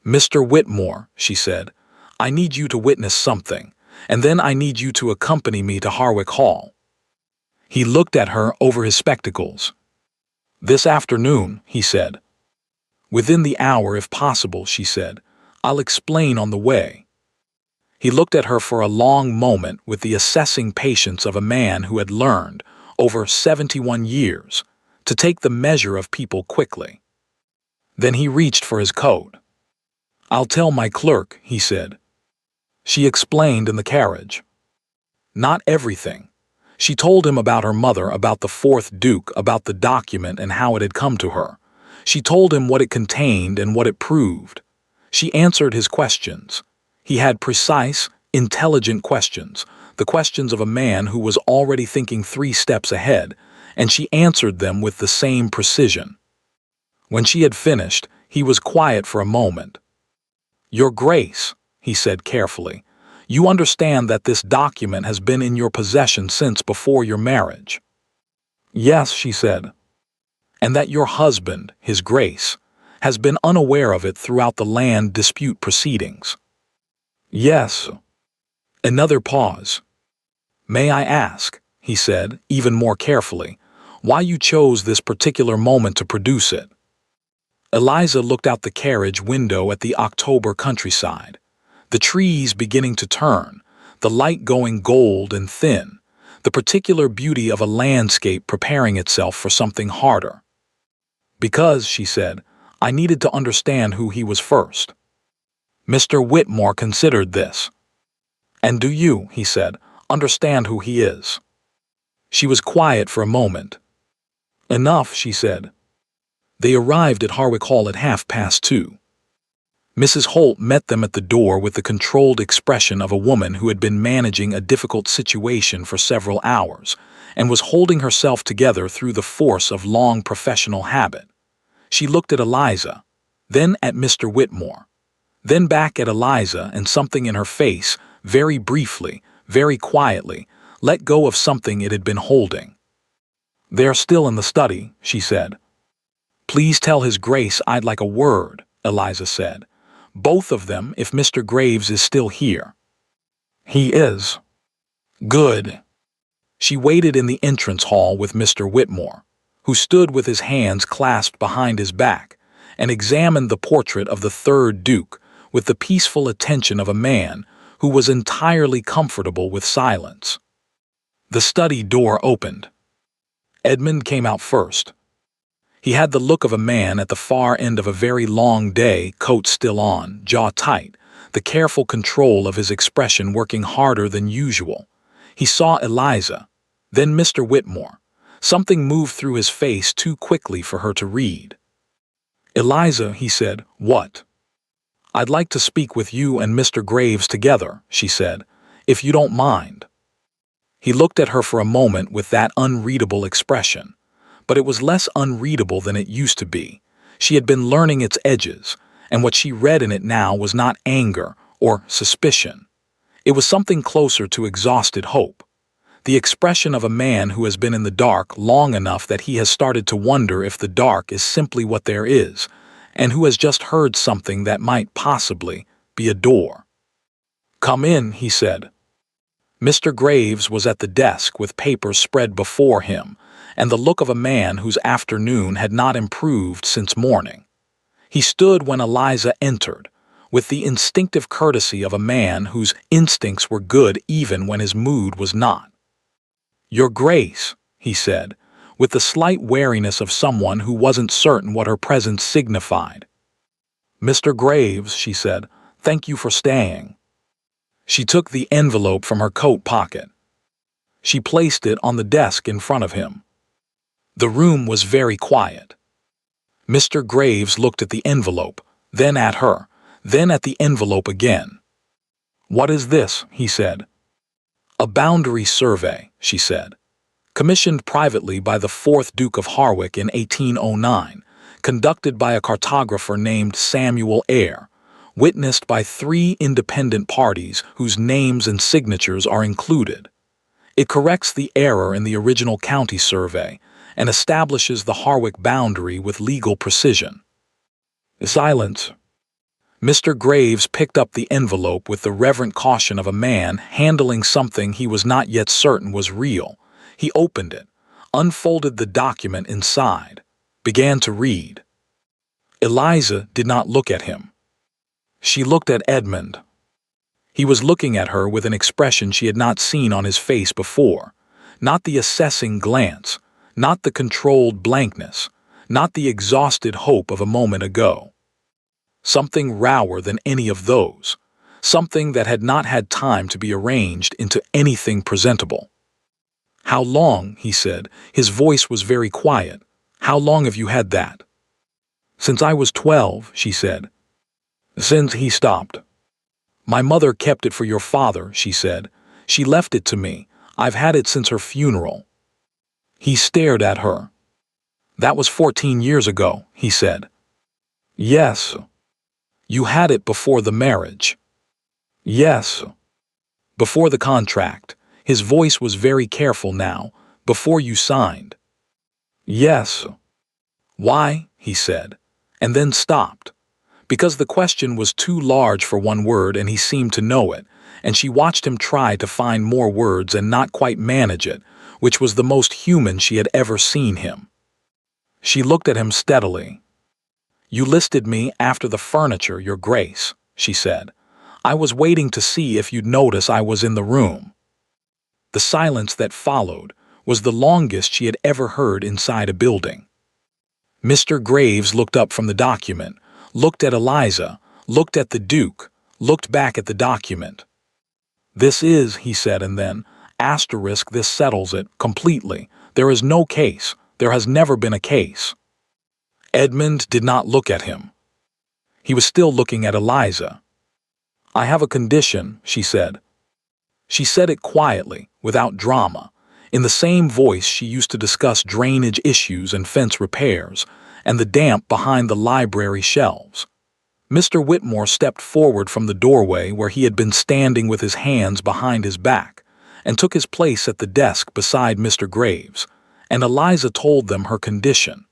"Mr. Whitmore," she said, "I need you to witness something, and then I need you to accompany me to Harwick Hall." He looked at her over his spectacles. "This afternoon," he said. "Within the hour, if possible," she said. "I'll explain on the way." He looked at her for a long moment with the assessing patience of a man who had learned, over 71 years, to take the measure of people quickly. Then he reached for his coat. "I'll tell my clerk," he said. She explained in the carriage. Not everything. She told him about her mother, about the fourth Duke, about the document and how it had come to her. She told him what it contained and what it proved. She answered his questions. He had precise, intelligent questions, the questions of a man who was already thinking 3 steps ahead, and she answered them with the same precision. When she had finished, he was quiet for a moment. "Your Grace," he said carefully, "you understand that this document has been in your possession since before your marriage?" "Yes," she said. "And that your husband, His Grace, has been unaware of it throughout the land dispute proceedings?" "Yes." Another pause. "May I ask," he said, even more carefully, "why you chose this particular moment to produce it?" Eliza looked out the carriage window at the October countryside, the trees beginning to turn, the light going gold and thin, the particular beauty of a landscape preparing itself for something harder. "Because," she said, "I needed to understand who he was first." Mr. Whitmore considered this. "And do you," he said, "understand who he is?" She was quiet for a moment. "Enough," she said. They arrived at Harwick Hall at 2:30. Mrs. Holt met them at the door with the controlled expression of a woman who had been managing a difficult situation for several hours and was holding herself together through the force of long professional habit. She looked at Eliza, then at Mr. Whitmore, then back at Eliza, and something in her face, very briefly, very quietly, let go of something it had been holding. "They're still in the study," she said. "Please tell His Grace I'd like a word," Eliza said. "Both of them, if Mr. Graves is still here." "He is." "Good." She waited in the entrance hall with Mr. Whitmore, who stood with his hands clasped behind his back, and examined the portrait of the third Duke with the peaceful attention of a man who was entirely comfortable with silence. The study door opened. Edmund came out first. He had the look of a man at the far end of a very long day, coat still on, jaw tight, the careful control of his expression working harder than usual. He saw Eliza, then Mr. Whitmore. Something moved through his face too quickly for her to read. "Eliza," he said, "what?" "I'd like to speak with you and Mr. Graves together," she said, "if you don't mind." He looked at her for a moment with that unreadable expression. But it was less unreadable than it used to be. She had been learning its edges, and what she read in it now was not anger or suspicion. It was something closer to exhausted hope. The expression of a man who has been in the dark long enough that he has started to wonder if the dark is simply what there is, and who has just heard something that might possibly be a door. "Come in," he said. Mr. Graves was at the desk with papers spread before him, and the look of a man whose afternoon had not improved since morning. He stood when Eliza entered, with the instinctive courtesy of a man whose instincts were good even when his mood was not. "Your Grace," he said, with the slight wariness of someone who wasn't certain what her presence signified. "Mr. Graves," she said, "thank you for staying." She took the envelope from her coat pocket. She placed it on the desk in front of him. The room was very quiet. Mr. Graves looked at the envelope, then at her, then at the envelope again. "What is this?" he said. "A boundary survey," she said. "Commissioned privately by the 4th Duke of Harwick in 1809, conducted by a cartographer named Samuel Eyre, witnessed by 3 independent parties whose names and signatures are included. It corrects the error in the original county survey and establishes the Harwick boundary with legal precision. Silence. Mr. Graves picked up the envelope with the reverent caution of a man handling something he was not yet certain was real. He opened it, unfolded the document inside, began to read. Eliza did not look at him. She looked at Edmund. He was looking at her with an expression she had not seen on his face before, not the assessing glance, not the controlled blankness, not the exhausted hope of a moment ago. Something rower than any of those, something that had not had time to be arranged into anything presentable. "How long?" he said. His voice was very quiet. "How long have you had that?" "Since I was 12, she said. Since he stopped. "My mother kept it for your father," she said. "She left it to me. I've had it since her funeral." He stared at her. "That was 14 years ago," he said. "Yes." "You had it before the marriage." "Yes." "Before the contract." His voice was very careful now. "Before you signed." "Yes." "Why?" he said, and then stopped. Because the question was too large for one word and he seemed to know it, and she watched him try to find more words and not quite manage it, which was the most human she had ever seen him. She looked at him steadily. "You listed me after the furniture, Your Grace," she said. "I was waiting to see if you'd notice I was in the room." The silence that followed was the longest she had ever heard inside a building. Mr. Graves looked up from the document, looked at Eliza, looked at the Duke, looked back at the document. "This is," he said, and then, "asterisk, this settles it, completely. There is no case. There has never been a case." Edmund did not look at him. He was still looking at Eliza. "I have a condition," she said. She said it quietly, without drama, in the same voice she used to discuss drainage issues and fence repairs, and the damp behind the library shelves. Mr. Whitmore stepped forward from the doorway where he had been standing with his hands behind his back, and took his place at the desk beside Mr. Graves, and Eliza told them her condition.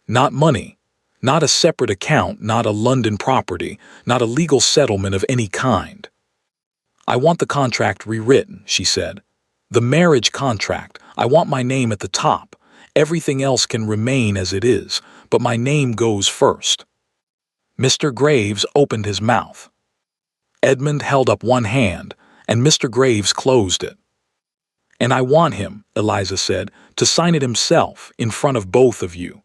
Not money, not a separate account, not a London property, not a legal settlement of any kind. "I want the contract rewritten," she said. "The marriage contract. I want my name at the top. Everything else can remain as it is, but my name goes first." Mr. Graves opened his mouth. Edmund held up one hand, and Mr. Graves closed it. "And I want him," Eliza said, "to sign it himself in front of both of you."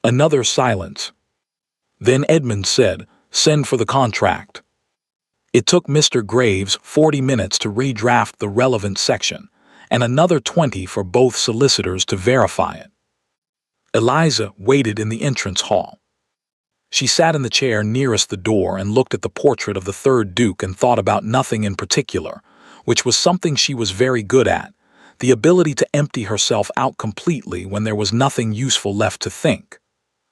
Another silence. Then Edmund said, "Send for the contract." It took Mr. Graves 40 minutes to redraft the relevant section, and another 20 for both solicitors to verify it. Eliza waited in the entrance hall. She sat in the chair nearest the door and looked at the portrait of the third Duke and thought about nothing in particular, which was something she was very good at, the ability to empty herself out completely when there was nothing useful left to think.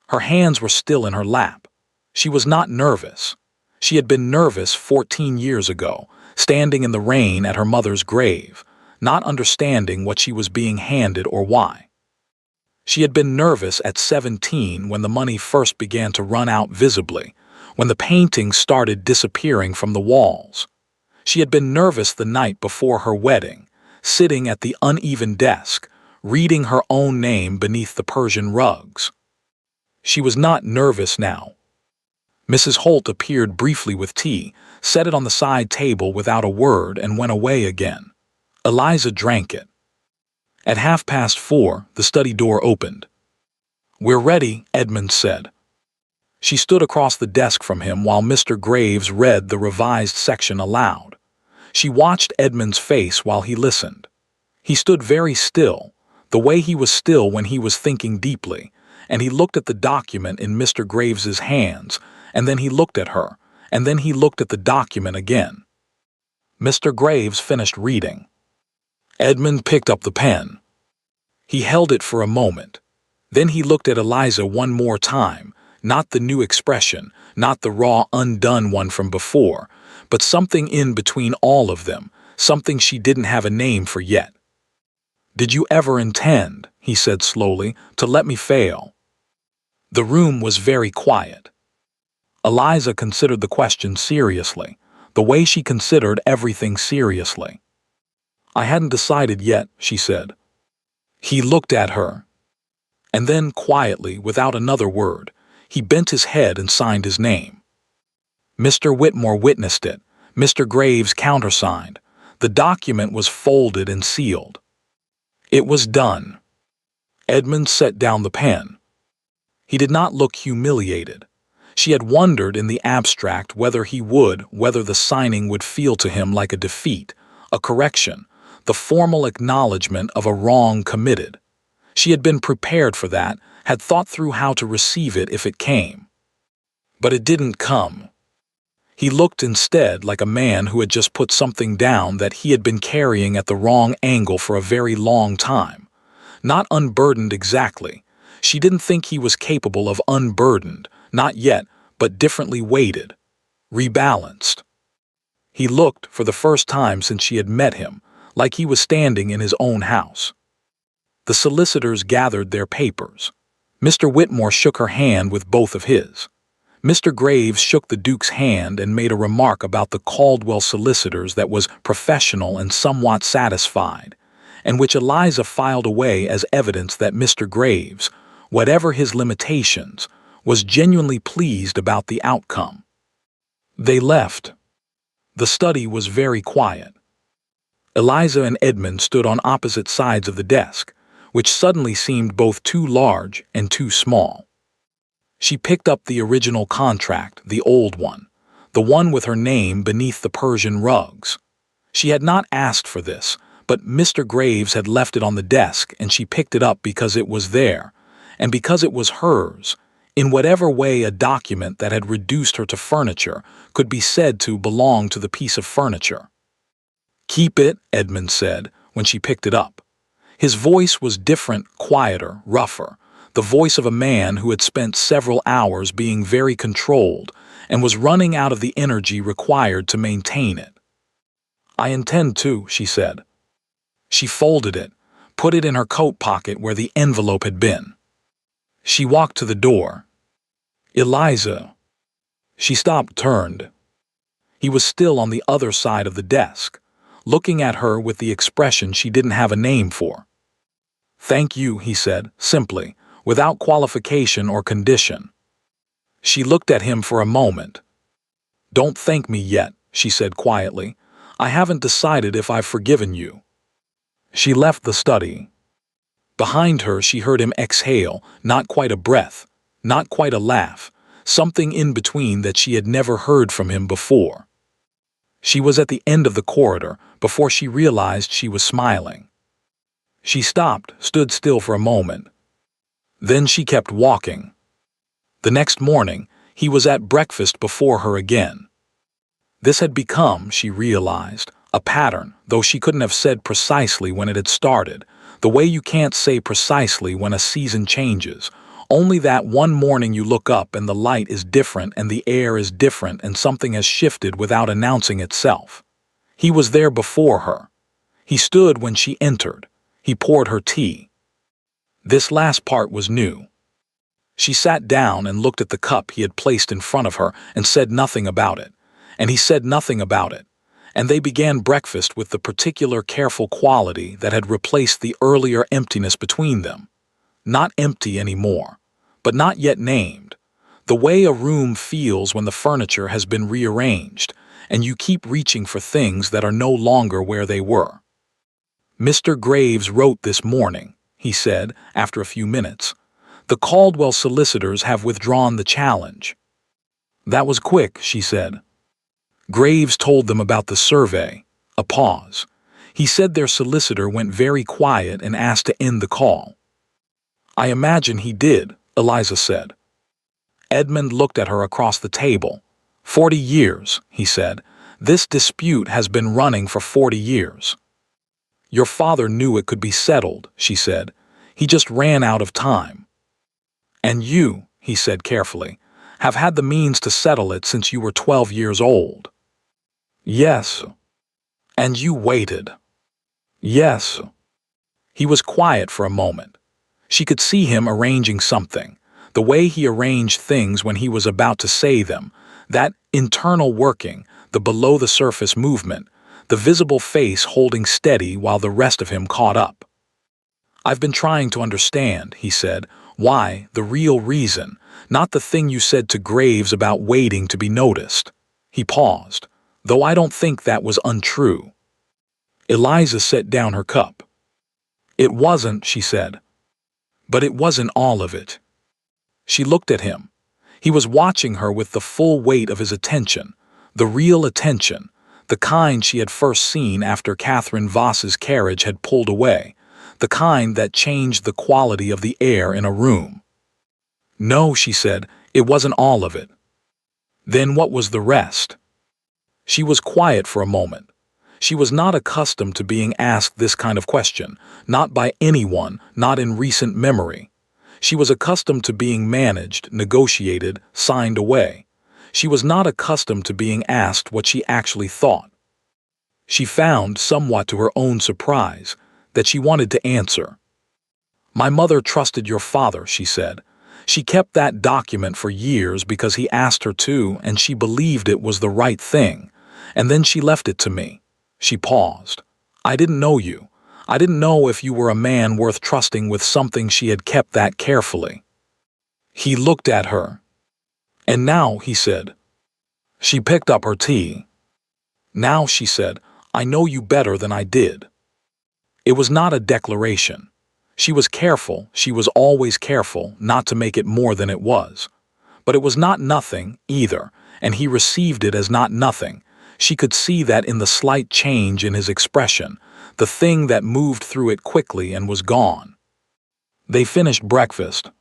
Her hands were still in her lap. She was not nervous. She had been nervous 14 years ago, standing in the rain at her mother's grave, not understanding what she was being handed or why. She had been nervous at 17 when the money first began to run out visibly, when the paintings started disappearing from the walls. She had been nervous the night before her wedding, sitting at the uneven desk, reading her own name beneath the Persian rugs. She was not nervous now. Mrs. Holt appeared briefly with tea, set it on the side table without a word, and went away again. Eliza drank it. At 4:30, the study door opened. "We're ready," Edmund said. She stood across the desk from him while Mr. Graves read the revised section aloud. She watched Edmund's face while he listened. He stood very still, the way he was still when he was thinking deeply, and he looked at the document in Mr. Graves's hands, and then he looked at her, and then he looked at the document again. Mr. Graves finished reading. Edmund picked up the pen. He held it for a moment. Then he looked at Eliza one more time, not the new expression, not the raw, undone one from before, but something in between all of them, something she didn't have a name for yet. "Did you ever intend," he said slowly, "to let me fail?" The room was very quiet. Eliza considered the question seriously, the way she considered everything seriously. "I hadn't decided yet," she said. He looked at her. And then, quietly, without another word, he bent his head and signed his name. Mr. Whitmore witnessed it. Mr. Graves countersigned. The document was folded and sealed. It was done. Edmund set down the pen. He did not look humiliated. She had wondered in the abstract whether the signing would feel to him like a defeat, a correction, the formal acknowledgement of a wrong committed. She had been prepared for that, had thought through how to receive it if it came. But it didn't come. He looked instead like a man who had just put something down that he had been carrying at the wrong angle for a very long time. Not unburdened exactly. She didn't think he was capable of unburdened, not yet, but differently weighted, rebalanced. He looked, for the first time since she had met him, like he was standing in his own house. The solicitors gathered their papers. Mr. Whitmore shook her hand with both of his. Mr. Graves shook the Duke's hand and made a remark about the Caldwell solicitors that was professional and somewhat satisfied, and which Eliza filed away as evidence that Mr. Graves, whatever his limitations, was genuinely pleased about the outcome. They left. The study was very quiet. Eliza and Edmund stood on opposite sides of the desk, which suddenly seemed both too large and too small. She picked up the original contract, the old one, the one with her name beneath the Persian rugs. She had not asked for this, but Mr. Graves had left it on the desk and she picked it up because it was there, and because it was hers, in whatever way a document that had reduced her to furniture could be said to belong to the piece of furniture. "Keep it," Edmund said, when she picked it up. His voice was different, quieter, rougher, the voice of a man who had spent several hours being very controlled and was running out of the energy required to maintain it. "I intend to," she said. She folded it, put it in her coat pocket where the envelope had been. She walked to the door. "Eliza." She stopped, turned. He was still on the other side of the desk, looking at her with the expression she didn't have a name for. "Thank you," he said, simply, without qualification or condition. She looked at him for a moment. "Don't thank me yet," she said quietly. "I haven't decided if I've forgiven you." She left the study. Behind her she heard him exhale, not quite a breath, not quite a laugh, something in between that she had never heard from him before. She was at the end of the corridor before she realized she was smiling. She stopped, stood still for a moment. Then she kept walking. The next morning, he was at breakfast before her again. This had become, she realized, a pattern, though she couldn't have said precisely when it had started, the way you can't say precisely when a season changes, only that one morning you look up and the light is different and the air is different and something has shifted without announcing itself. He was there before her. He stood when she entered. He poured her tea. This last part was new. She sat down and looked at the cup he had placed in front of her and said nothing about it, and he said nothing about it, and they began breakfast with the particular careful quality that had replaced the earlier emptiness between them. Not empty anymore, but not yet named. The way a room feels when the furniture has been rearranged, and you keep reaching for things that are no longer where they were. "Mr. Graves wrote this morning," he said after a few minutes. "The Caldwell solicitors have withdrawn the challenge." "That was quick," she said. Graves told them about the survey. A pause. He said their solicitor went very quiet and asked to end the call. "I imagine he did," Eliza said. Edmund looked at her across the table. 40 years, he said. "This dispute has been running for 40 years. Your father knew it could be settled," she said. "He just ran out of time. And you," he said carefully, "have had the means to settle it since you were 12 years old." "Yes." And you waited. Yes. He was quiet for a moment. She could see him arranging something, the way he arranged things when he was about to say them, that internal working, the below-the-surface movement, the visible face holding steady while the rest of him caught up. I've been trying to understand, he said, why, the real reason, not the thing you said to Graves about waiting to be noticed. He paused, though I don't think that was untrue. Eliza set down her cup. It wasn't, she said. But it wasn't all of it. She looked at him. He was watching her with the full weight of his attention, the real attention, the kind she had first seen after Catherine Voss's carriage had pulled away, the kind that changed the quality of the air in a room. No, she said, it wasn't all of it. Then what was the rest? She was quiet for a moment. She was not accustomed to being asked this kind of question, not by anyone, not in recent memory. She was accustomed to being managed, negotiated, signed away. She was not accustomed to being asked what she actually thought. She found, somewhat to her own surprise, that she wanted to answer. My mother trusted your father, she said. She kept that document for years because he asked her to, and she believed it was the right thing. And then she left it to me. She paused. I didn't know you. I didn't know if you were a man worth trusting with something she had kept that carefully. He looked at her. And now, he said. She picked up her tea. Now, she said, I know you better than I did. It was not a declaration. She was careful, she was always careful, not to make it more than it was. But it was not nothing, either, and he received it as not nothing. She could see that in the slight change in his expression, the thing that moved through it quickly and was gone. They finished breakfast.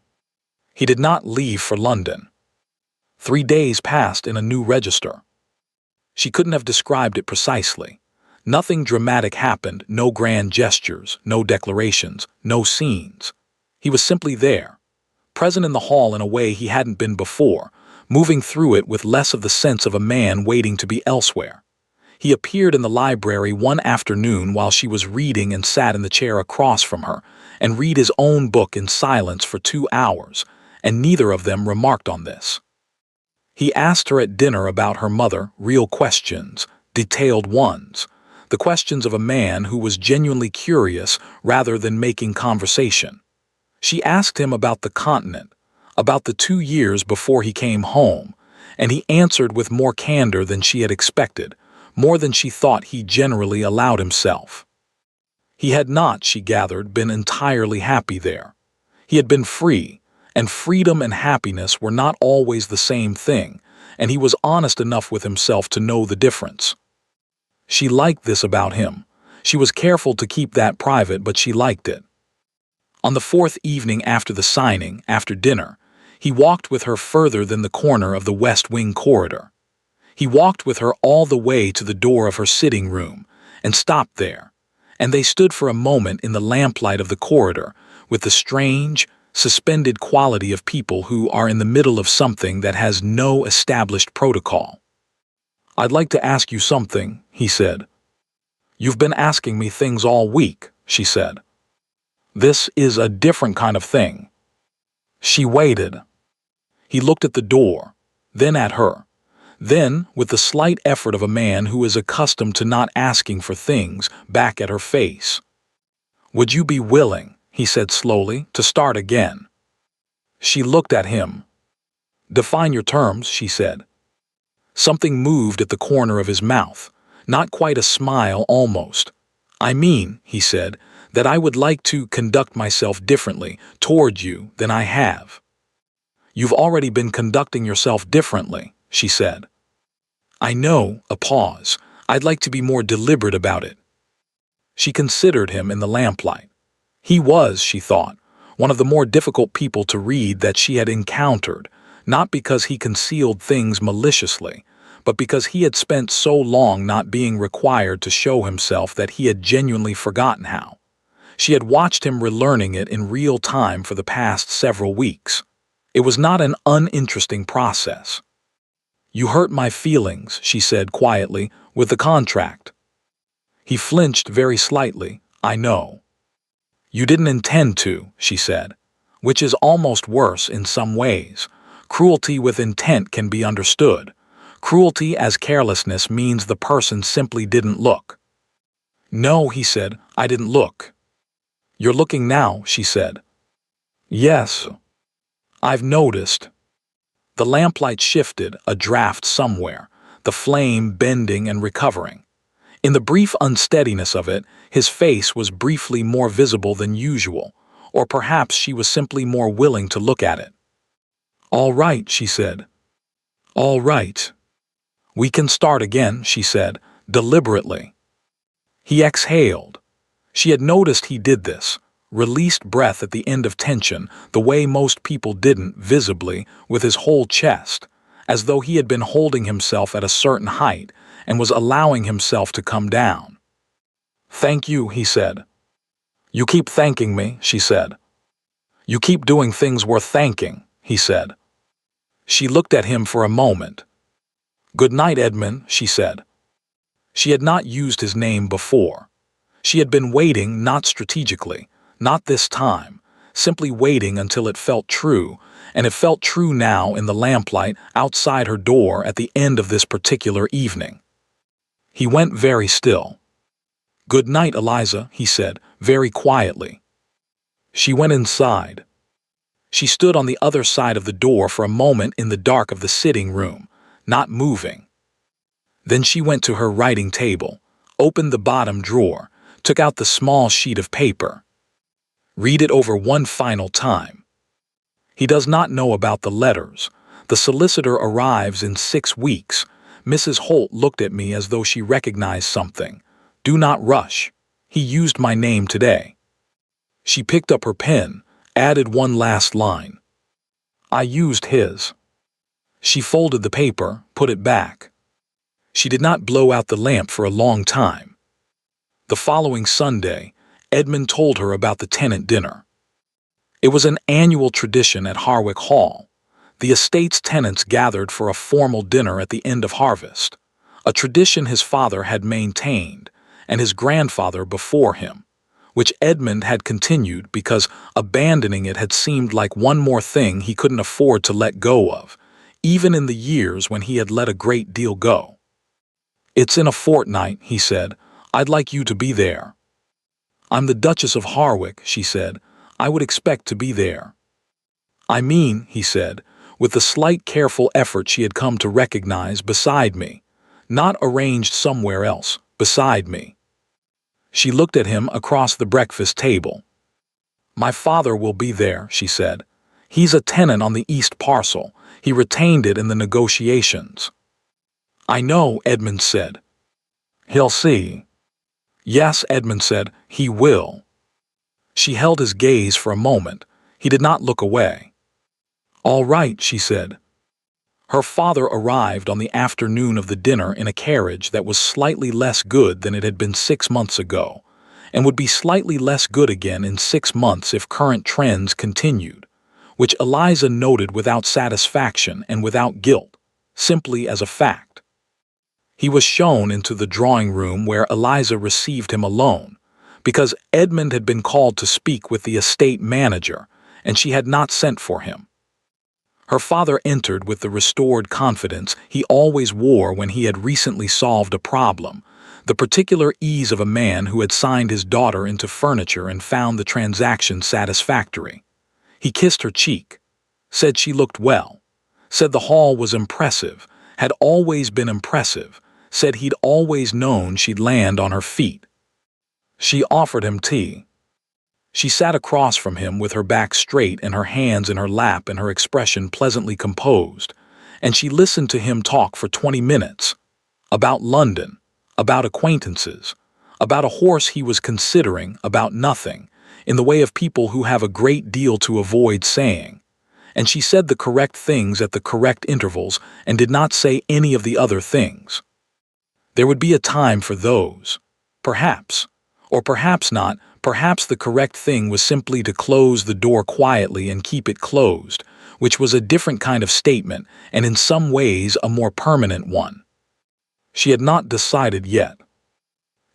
He did not leave for London. 3 days passed in a new register. She couldn't have described it precisely. Nothing dramatic happened, no grand gestures, no declarations, no scenes. He was simply there, present in the hall in a way he hadn't been before, moving through it with less of the sense of a man waiting to be elsewhere. He appeared in the library one afternoon while she was reading and sat in the chair across from her, and read his own book in silence for 2 hours, and neither of them remarked on this. He asked her at dinner about her mother, real questions, detailed ones, the questions of a man who was genuinely curious rather than making conversation. She asked him about the continent, about the 2 years before he came home, and he answered with more candor than she had expected, more than she thought he generally allowed himself. He had not, she gathered, been entirely happy there. He had been free, and freedom and happiness were not always the same thing, and he was honest enough with himself to know the difference. She liked this about him. She was careful to keep that private, but she liked it. On the 4th evening after the signing, after dinner, he walked with her further than the corner of the West Wing corridor. He walked with her all the way to the door of her sitting room, and stopped there, and they stood for a moment in the lamplight of the corridor, with the strange, suspended quality of people who are in the middle of something that has no established protocol. I'd like to ask you something, he said. You've been asking me things all week, she said. This is a different kind of thing. She waited. He looked at the door, then at her. Then, with the slight effort of a man who is accustomed to not asking for things, back at her face. Would you be willing, he said slowly, to start again? She looked at him. Define your terms, she said. Something moved at the corner of his mouth, not quite a smile almost. I mean, he said, that I would like to conduct myself differently toward you than I have. You've already been conducting yourself differently, she said. I know, a pause. I'd like to be more deliberate about it. She considered him in the lamplight. He was, she thought, one of the more difficult people to read that she had encountered, not because he concealed things maliciously, but because he had spent so long not being required to show himself that he had genuinely forgotten how. She had watched him relearning it in real time for the past several weeks. It was not an uninteresting process. You hurt my feelings, she said quietly, with the contract. He flinched very slightly. "I know." "You didn't intend to," she said, "which is almost worse in some ways. Cruelty with intent can be understood. Cruelty as carelessness means the person simply didn't look." "No," he said, "I didn't look." "You're looking now," she said. "Yes. I've noticed." The lamplight shifted, a draft somewhere, the flame bending and recovering. In the brief unsteadiness of it, his face was briefly more visible than usual, or perhaps she was simply more willing to look at it. "All right," she said. "All right. We can start again," she said, deliberately. He exhaled. She had noticed he did this, released breath at the end of tension, the way most people didn't, visibly, with his whole chest, as though he had been holding himself at a certain height and was allowing himself to come down. "Thank you," he said. "You keep thanking me," she said. "You keep doing things worth thanking," he said. She looked at him for a moment. "Good night, Edmund," she said. She had not used his name before. She had been waiting, not strategically, not this time, simply waiting until it felt true, and it felt true now in the lamplight outside her door at the end of this particular evening. He went very still. "Good night, Eliza," he said, very quietly. She went inside. She stood on the other side of the door for a moment in the dark of the sitting room, not moving. Then she went to her writing table, opened the bottom drawer, took out the small sheet of paper. Read it over one final time. He does not know about the letters. The solicitor arrives in 6 weeks. Mrs. Holt looked at me as though she recognized something. "Do not rush. He used my name today." She picked up her pen, added one last line. "I used his." She folded the paper, put it back. She did not blow out the lamp for a long time. The following Sunday, Edmund told her about the tenant dinner. It was an annual tradition at Harwick Hall. The estate's tenants gathered for a formal dinner at the end of harvest, a tradition his father had maintained, and his grandfather before him, which Edmund had continued because abandoning it had seemed like one more thing he couldn't afford to let go of, even in the years when he had let a great deal go. "It's in a fortnight," he said. "I'd like you to be there." "I'm the Duchess of Harwick," she said. "I would expect to be there." "I mean," he said, with the slight careful effort she had come to recognize, beside me. Not arranged somewhere else, beside me. She looked at him across the breakfast table. "My father will be there," she said. "He's a tenant on the east parcel. He retained it in the negotiations." "I know," Edmund said. "He'll see." "Yes," Edmund said, "he will." She held his gaze for a moment. He did not look away. "All right," she said. Her father arrived on the afternoon of the dinner in a carriage that was slightly less good than it had been 6 months ago, and would be slightly less good again in 6 months if current trends continued, which Eliza noted without satisfaction and without guilt, simply as a fact. He was shown into the drawing room where Eliza received him alone, because Edmund had been called to speak with the estate manager, and she had not sent for him. Her father entered with the restored confidence he always wore when he had recently solved a problem, the particular ease of a man who had signed his daughter into furniture and found the transaction satisfactory. He kissed her cheek, said she looked well, said the hall was impressive, had always been impressive, said he'd always known she'd land on her feet. She offered him tea. She sat across from him with her back straight and her hands in her lap and her expression pleasantly composed, and she listened to him talk for 20 minutes. About London, about acquaintances, about a horse he was considering, about nothing, in the way of people who have a great deal to avoid saying. And she said the correct things at the correct intervals and did not say any of the other things. There would be a time for those. Perhaps. Or perhaps not. Perhaps the correct thing was simply to close the door quietly and keep it closed, which was a different kind of statement and in some ways a more permanent one. She had not decided yet.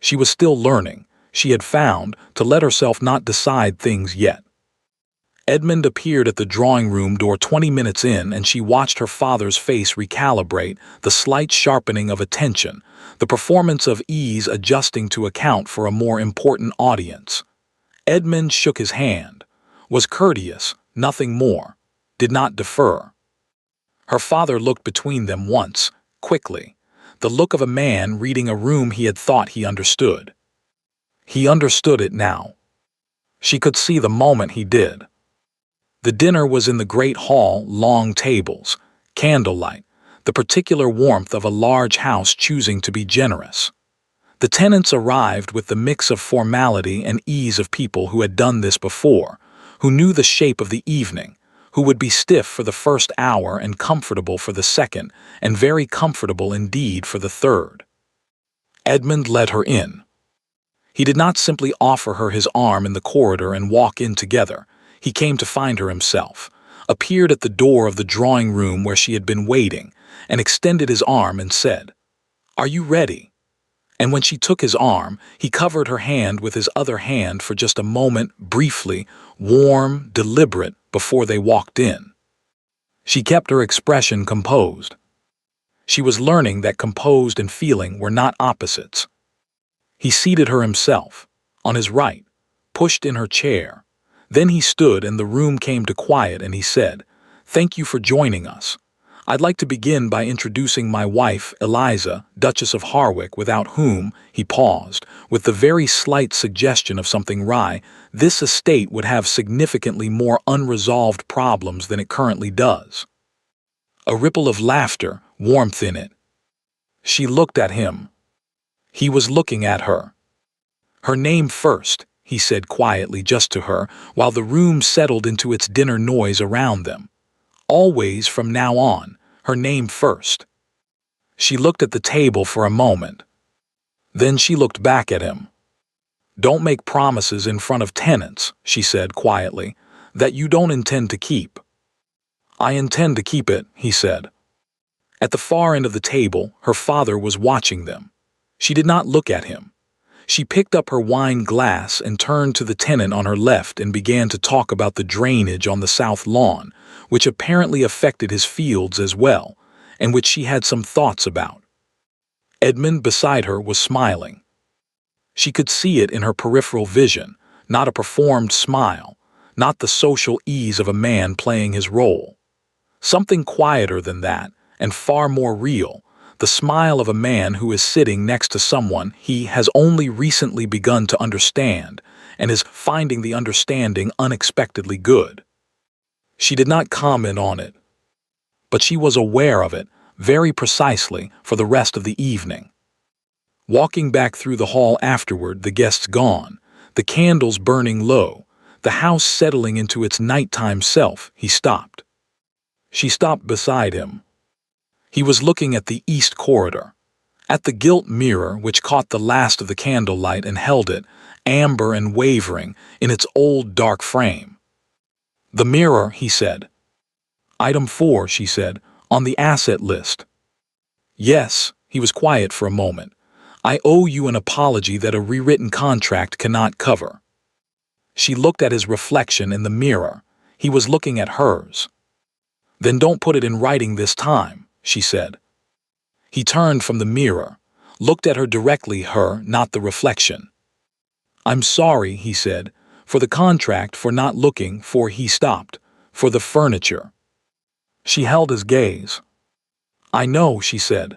She was still learning. She had found to let herself not decide things yet. Edmund appeared at the drawing room door 20 minutes in, and she watched her father's face recalibrate, the slight sharpening of attention, the performance of ease adjusting to account for a more important audience. Edmund shook his hand, was courteous, nothing more, did not defer. Her father looked between them once, quickly, the look of a man reading a room he had thought he understood. He understood it now. She could see the moment he did. The dinner was in the great hall, long tables, candlelight, the particular warmth of a large house choosing to be generous. The tenants arrived with the mix of formality and ease of people who had done this before, who knew the shape of the evening, who would be stiff for the first hour and comfortable for the second, and very comfortable indeed for the third. Edmund led her in. He did not simply offer her his arm in the corridor and walk in together. He came to find her himself, appeared at the door of the drawing room where she had been waiting, and extended his arm and said, "Are you ready?" And when she took his arm, he covered her hand with his other hand for just a moment, briefly, warm, deliberate, before they walked in. She kept her expression composed. She was learning that composed and feeling were not opposites. He seated her himself, on his right, pushed in her chair. Then he stood and the room came to quiet and he said, "Thank you for joining us. I'd like to begin by introducing my wife, Eliza, Duchess of Harwick, without whom," he paused, with the very slight suggestion of something wry, "this estate would have significantly more unresolved problems than it currently does." A ripple of laughter, warmth in it. She looked at him. He was looking at her. "Her name first," he said quietly just to her, while the room settled into its dinner noise around them. "Always from now on, her name first." She looked at the table for a moment. Then she looked back at him. "Don't make promises in front of tenants," she said quietly, "that you don't intend to keep." "I intend to keep it," he said. At the far end of the table, her father was watching them. She did not look at him. She picked up her wine glass and turned to the tenant on her left and began to talk about the drainage on the south lawn, which apparently affected his fields as well, and which she had some thoughts about. Edmund beside her was smiling. She could see it in her peripheral vision, not a performed smile, not the social ease of a man playing his role. Something quieter than that, and far more real, the smile of a man who is sitting next to someone he has only recently begun to understand and is finding the understanding unexpectedly good. She did not comment on it, but she was aware of it, very precisely, for the rest of the evening. Walking back through the hall afterward, the guests gone, the candles burning low, the house settling into its nighttime self, he stopped. She stopped beside him. He was looking at the east corridor, at the gilt mirror which caught the last of the candlelight and held it, amber and wavering, in its old dark frame. "The mirror," he said. "Item 4, she said, "on the asset list." "Yes," he was quiet for a moment. "I owe you an apology that a rewritten contract cannot cover." She looked at his reflection in the mirror. He was looking at hers. "Then don't put it in writing this time," she said. He turned from the mirror, looked at her directly, her, not the reflection. "I'm sorry," he said, "for the contract, for not looking, for," he stopped, "for the furniture." She held his gaze. "I know," she said.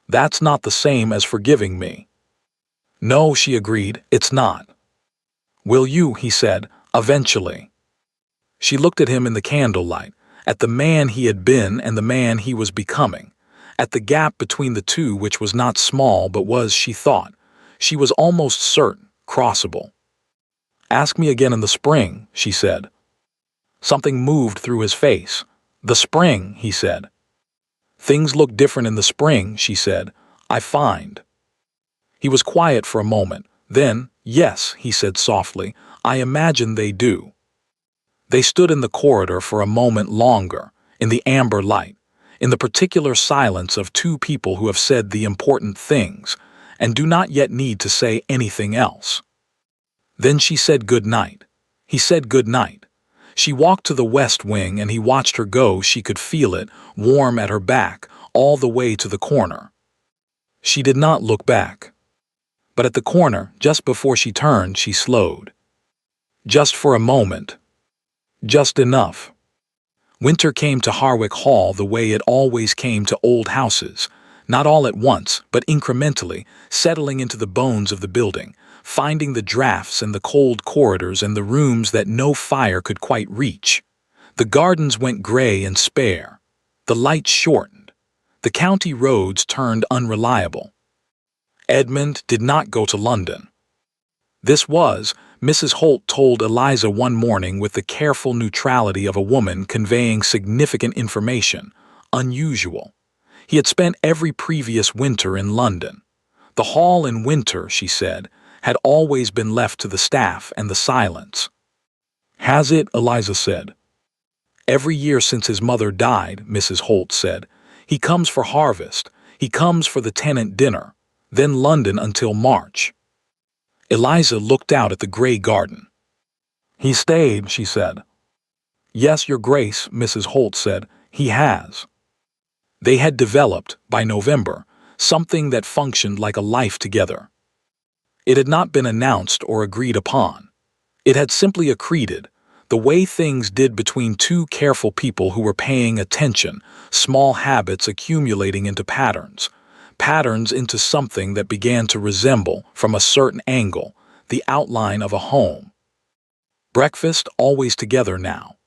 "That's not the same as forgiving me." "No," she agreed, "it's not." "Will you?" he said, "eventually." She looked at him in the candlelight, at the man he had been and the man he was becoming, at the gap between the two which was not small but was, she thought, she was almost certain, crossable. "Ask me again in the spring," she said. Something moved through his face. "The spring," he said. "Things look different in the spring," she said, "I find." He was quiet for a moment. Then, "Yes," he said softly, "I imagine they do." They stood in the corridor for a moment longer, in the amber light, in the particular silence of two people who have said the important things, and do not yet need to say anything else." Then she said good night. He said good night. She walked to the west wing and he watched her go. She could feel it, warm at her back, all the way to the corner. She did not look back. But at the corner, just before she turned, she slowed. Just for a moment. Just enough. Winter came to Harwick Hall the way it always came to old houses, not all at once, but incrementally, settling into the bones of the building, finding the drafts and the cold corridors and the rooms that no fire could quite reach. The gardens went gray and spare. The lights shortened. The county roads turned unreliable. Edmund did not go to London. This was, Mrs. Holt told Eliza one morning with the careful neutrality of a woman conveying significant information, unusual. He had spent every previous winter in London. The hall in winter, she said, had always been left to the staff and the silence. "Has it?" Eliza said. "Every year since his mother died," Mrs. Holt said. "He comes for harvest. He comes for the tenant dinner. Then London until March." Eliza looked out at the gray garden. "He stayed," she said. "Yes, Your Grace," Mrs. Holt said. "He has." They had developed, by November, something that functioned like a life together. It had not been announced or agreed upon. It had simply accreted, the way things did between two careful people who were paying attention, small habits accumulating into patterns into something that began to resemble, from a certain angle, the outline of a home. Breakfast always together now.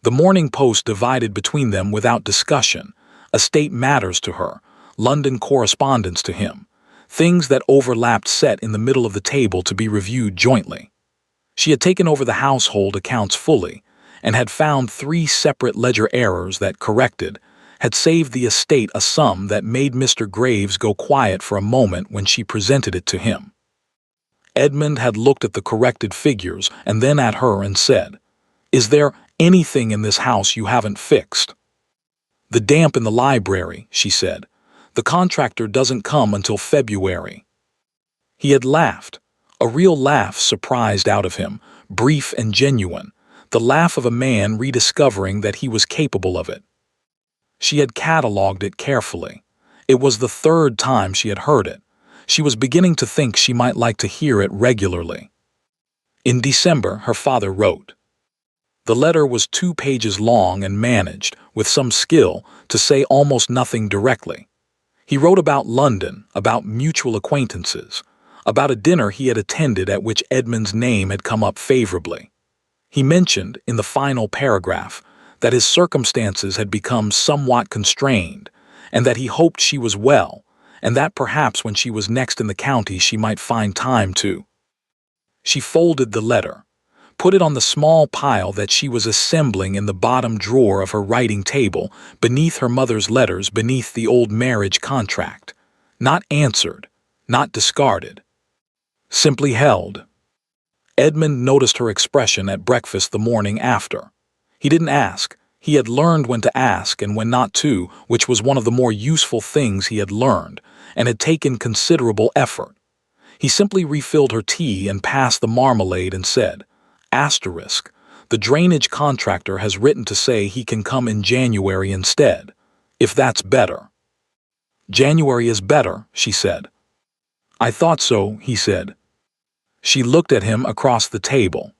The Morning Post divided between them without discussion, estate matters to her, London correspondence to him, things that overlapped set in the middle of the table to be reviewed jointly. She had taken over the household accounts fully, and had found 3 separate ledger errors that, corrected, had saved the estate a sum that made Mr. Graves go quiet for a moment when she presented it to him. Edmund had looked at the corrected figures and then at her and said, "Is there anything in this house you haven't fixed?" "The damp in the library," she said. "The contractor doesn't come until February." He had laughed, a real laugh surprised out of him, brief and genuine, the laugh of a man rediscovering that he was capable of it. She had catalogued it carefully. It was the 3rd time she had heard it. She was beginning to think she might like to hear it regularly. In December, her father wrote. The letter was 2 pages long and managed, with some skill, to say almost nothing directly. He wrote about London, about mutual acquaintances, about a dinner he had attended at which Edmund's name had come up favorably. He mentioned, in the final paragraph, that his circumstances had become somewhat constrained, and that he hoped she was well, and that perhaps when she was next in the county she might find time to. She folded the letter, put it on the small pile that she was assembling in the bottom drawer of her writing table, beneath her mother's letters, beneath the old marriage contract. Not answered, not discarded. Simply held. Edmund noticed her expression at breakfast the morning after. He didn't ask. He had learned when to ask and when not to, which was one of the more useful things he had learned, and had taken considerable effort. He simply refilled her tea and passed the marmalade and said, "Asterisk, the drainage contractor has written to say he can come in January instead, if that's better." "January is better," she said. "I thought so," he said. She looked at him across the table.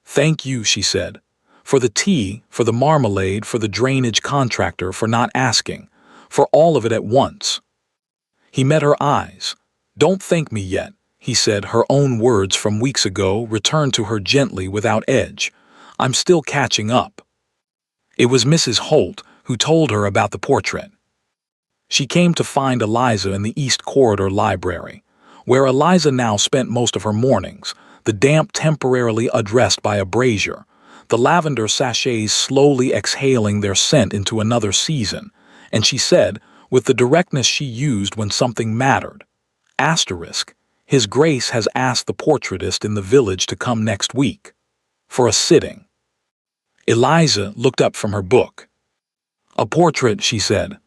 "Thank you," she said, "for the tea, for the marmalade, for the drainage contractor, for not asking, for all of it at once." He met her eyes. "Don't thank me yet," he said. Her own words from weeks ago returned to her gently without edge. "I'm still catching up." It was Mrs. Holt who told her about the portrait. She came to find Eliza in the East Corridor Library, where Eliza now spent most of her mornings, the damp temporarily addressed by a brazier, the lavender sachets slowly exhaling their scent into another season, and she said, with the directness she used when something mattered, "Asterisk, His Grace has asked the portraitist in the village to come next week. For a sitting." Eliza looked up from her book. "A portrait," she said.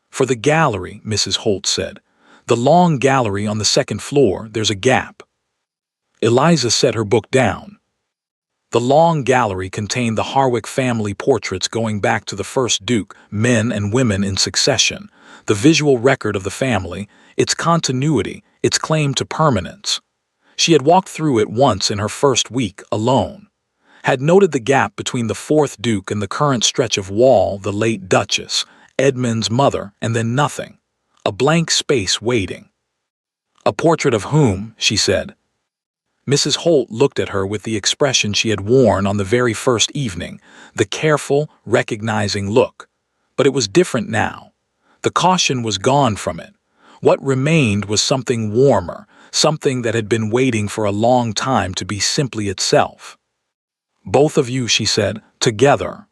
"For the gallery," Mrs. Holt said. The long gallery on the second floor, there's a gap. Eliza set her book down. The long gallery contained the Harwick family portraits going back to the first Duke, men and women in succession, the visual record of the family, its continuity, its claim to permanence. She had walked through it once in her first week, alone. Had noted the gap between the fourth Duke and the current stretch of wall, the late Duchess, Edmund's mother, and then nothing. A blank space waiting. "A portrait of whom?" she said. Mrs. Holt looked at her with the expression she had worn on the very first evening, the careful, recognizing look. But it was different now. The caution was gone from it. What remained was something warmer, something that had been waiting for a long time to be simply itself. "Both of you," she said, "together."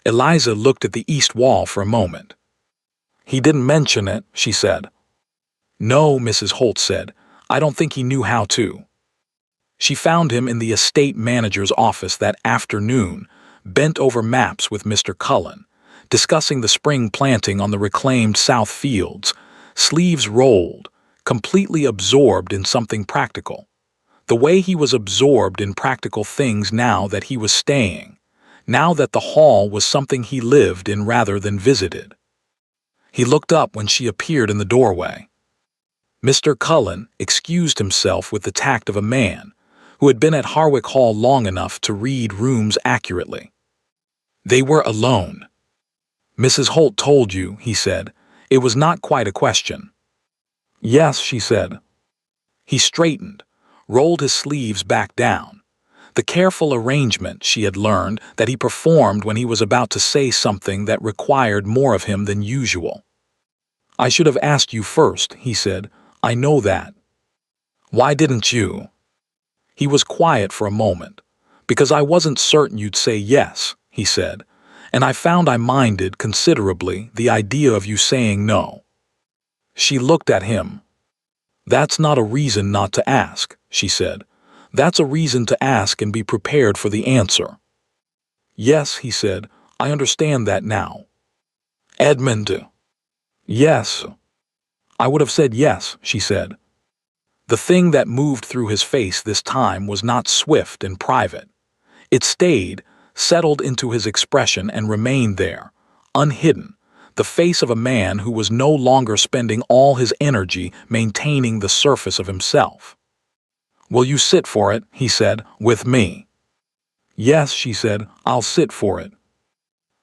Eliza looked at the east wall for a moment. "He didn't mention it," she said. "No," Mrs. Holt said. "I don't think he knew how to." She found him in the estate manager's office that afternoon, bent over maps with Mr. Cullen, discussing the spring planting on the reclaimed South Fields, sleeves rolled, completely absorbed in something practical. The way he was absorbed in practical things now that he was staying, now that the hall was something he lived in rather than visited. He looked up when she appeared in the doorway. Mr. Cullen excused himself with the tact of a man who had been at Harwick Hall long enough to read rooms accurately. They were alone. "Mrs. Holt told you," he said. "It was not quite a question." "Yes," she said. He straightened, rolled his sleeves back down. The careful arrangement, she had learned, that he performed when he was about to say something that required more of him than usual. "I should have asked you first," he said. "I know that." "Why didn't you?" He was quiet for a moment. "Because I wasn't certain you'd say yes," he said, "and I found I minded considerably the idea of you saying no." She looked at him. "That's not a reason not to ask," she said. "That's a reason to ask and be prepared for the answer." "Yes," he said, "I understand that now." "Edmund." "Yes." "I would have said yes," she said. The thing that moved through his face this time was not swift and private. It stayed, settled into his expression and remained there, unhidden, the face of a man who was no longer spending all his energy maintaining the surface of himself. "Will you sit for it?" he said, "with me?" "Yes," she said, "I'll sit for it."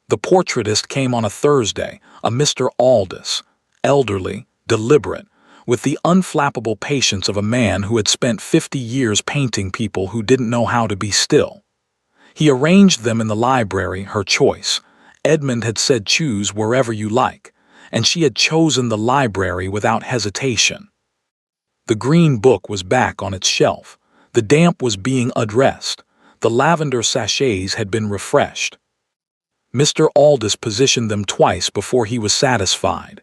The portraitist came on a Thursday, a Mr. Aldous, elderly, deliberate, with the unflappable patience of a man who had spent 50 years painting people who didn't know how to be still. He arranged them in the library, her choice. Edmund had said choose wherever you like, and she had chosen the library without hesitation. The green book was back on its shelf. The damp was being addressed. The lavender sachets had been refreshed. Mr. Aldous positioned them twice before he was satisfied.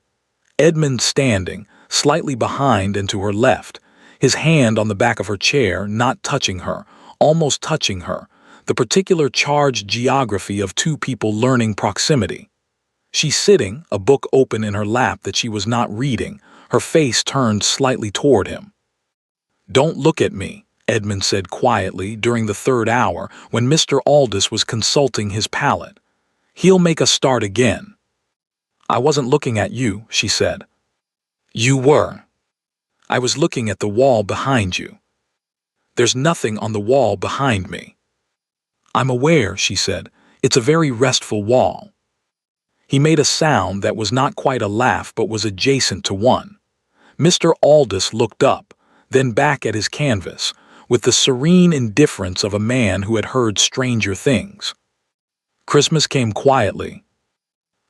Edmund standing, slightly behind and to her left, his hand on the back of her chair, not touching her, almost touching her, the particular charged geography of two people learning proximity. She sitting, a book open in her lap that she was not reading, her face turned slightly toward him. "Don't look at me," Edmund said quietly during the third hour when Mr. Aldous was consulting his palette. "He'll make us start again." "I wasn't looking at you," she said. "You were." "I was looking at the wall behind you." "There's nothing on the wall behind me." "I'm aware," she said. "It's a very restful wall." He made a sound that was not quite a laugh but was adjacent to one. Mr. Aldous looked up, then back at his canvas, with the serene indifference of a man who had heard stranger things. Christmas came quietly.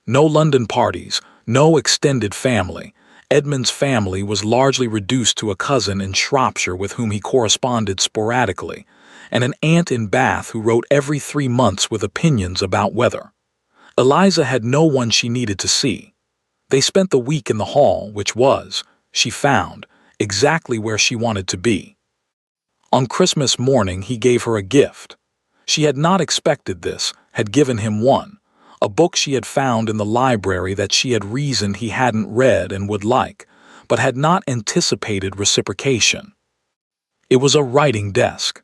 No London parties, no extended family. Edmund's family was largely reduced to a cousin in Shropshire with whom he corresponded sporadically, and an aunt in Bath who wrote every 3 months with opinions about weather. Eliza had no one she needed to see. They spent the week in the hall, which was, she found, exactly where she wanted to be. On Christmas morning he gave her a gift. She had not expected this, had given him one, a book she had found in the library that she had reasoned he hadn't read and would like, but had not anticipated reciprocation. It was a writing desk.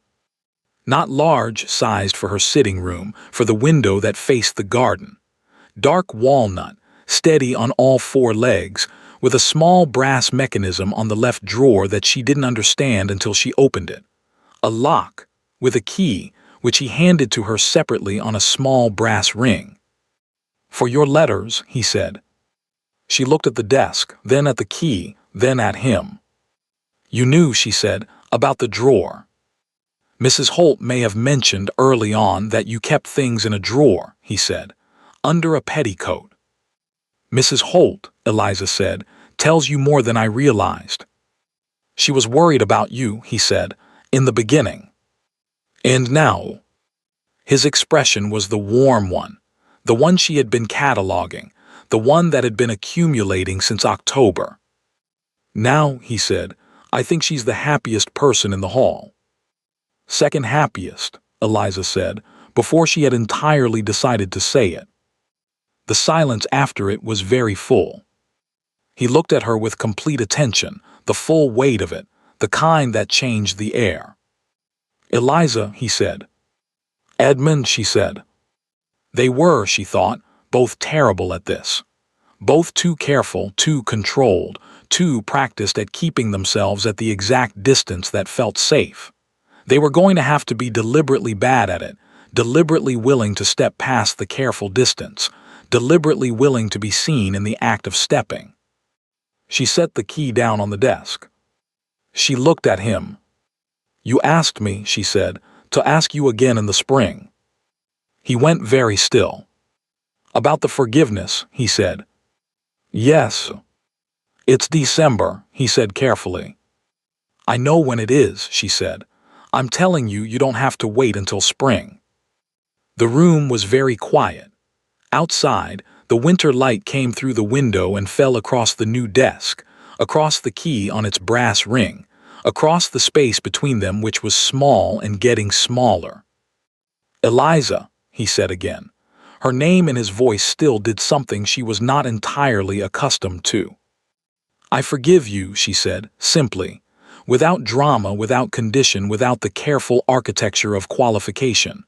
Not large, sized for her sitting room, for the window that faced the garden. Dark walnut, steady on all four legs, with a small brass mechanism on the left drawer that she didn't understand until she opened it. A lock, with a key, which he handed to her separately on a small brass ring. "For your letters," he said. She looked at the desk, then at the key, then at him. "You knew," she said, "about the drawer." "Mrs. Holt may have mentioned early on that you kept things in a drawer," he said, "under a petticoat." "Mrs. Holt," Eliza said, "tells you more than I realized." "She was worried about you," he said, "in the beginning." "And now?" His expression was the warm one, the one she had been cataloging, the one that had been accumulating since October. "Now," he said, "I think she's the happiest person in the hall." "Second happiest," Eliza said, before she had entirely decided to say it. The silence after it was very full. He looked at her with complete attention, the full weight of it, the kind that changed the air. "Eliza," he said. "Edmund," she said. They were, she thought, both terrible at this. Both too careful, too controlled, too practiced at keeping themselves at the exact distance that felt safe. They were going to have to be deliberately bad at it, deliberately willing to step past the careful distance, deliberately willing to be seen in the act of stepping. She set the key down on the desk. She looked at him. "You asked me," she said, "to ask you again in the spring." He went very still. "About the forgiveness," he said. "Yes." "It's December," he said carefully. "I know when it is," she said. "I'm telling you, you don't have to wait until spring." The room was very quiet. Outside, the winter light came through the window and fell across the new desk, across the key on its brass ring, across the space between them, which was small and getting smaller. "Eliza," he said again. Her name in his voice still did something she was not entirely accustomed to. "I forgive you," she said, simply, without drama, without condition, without the careful architecture of qualification.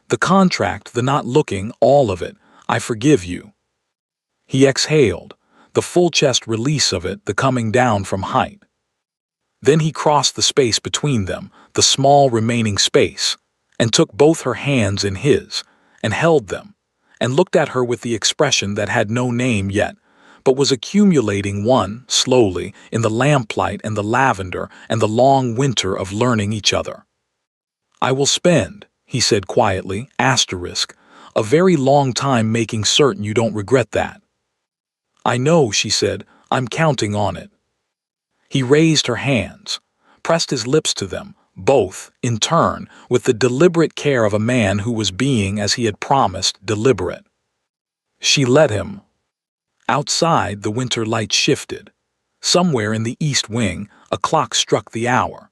The contract, the not looking, all of it. "I forgive you." He exhaled, the full chest release of it, the coming down from height. Then he crossed the space between them, the small remaining space, and took both her hands in his, and held them, and looked at her with the expression that had no name yet, but was accumulating one, slowly, in the lamplight and the lavender and the long winter of learning each other. "I will spend," he said quietly, "a very long time making certain you don't regret that." "I know," she said, "I'm counting on it." He raised her hands, pressed his lips to them, both, in turn, with the deliberate care of a man who was being, as he had promised, deliberate. She let him. Outside, the winter light shifted. Somewhere in the east wing, a clock struck the hour.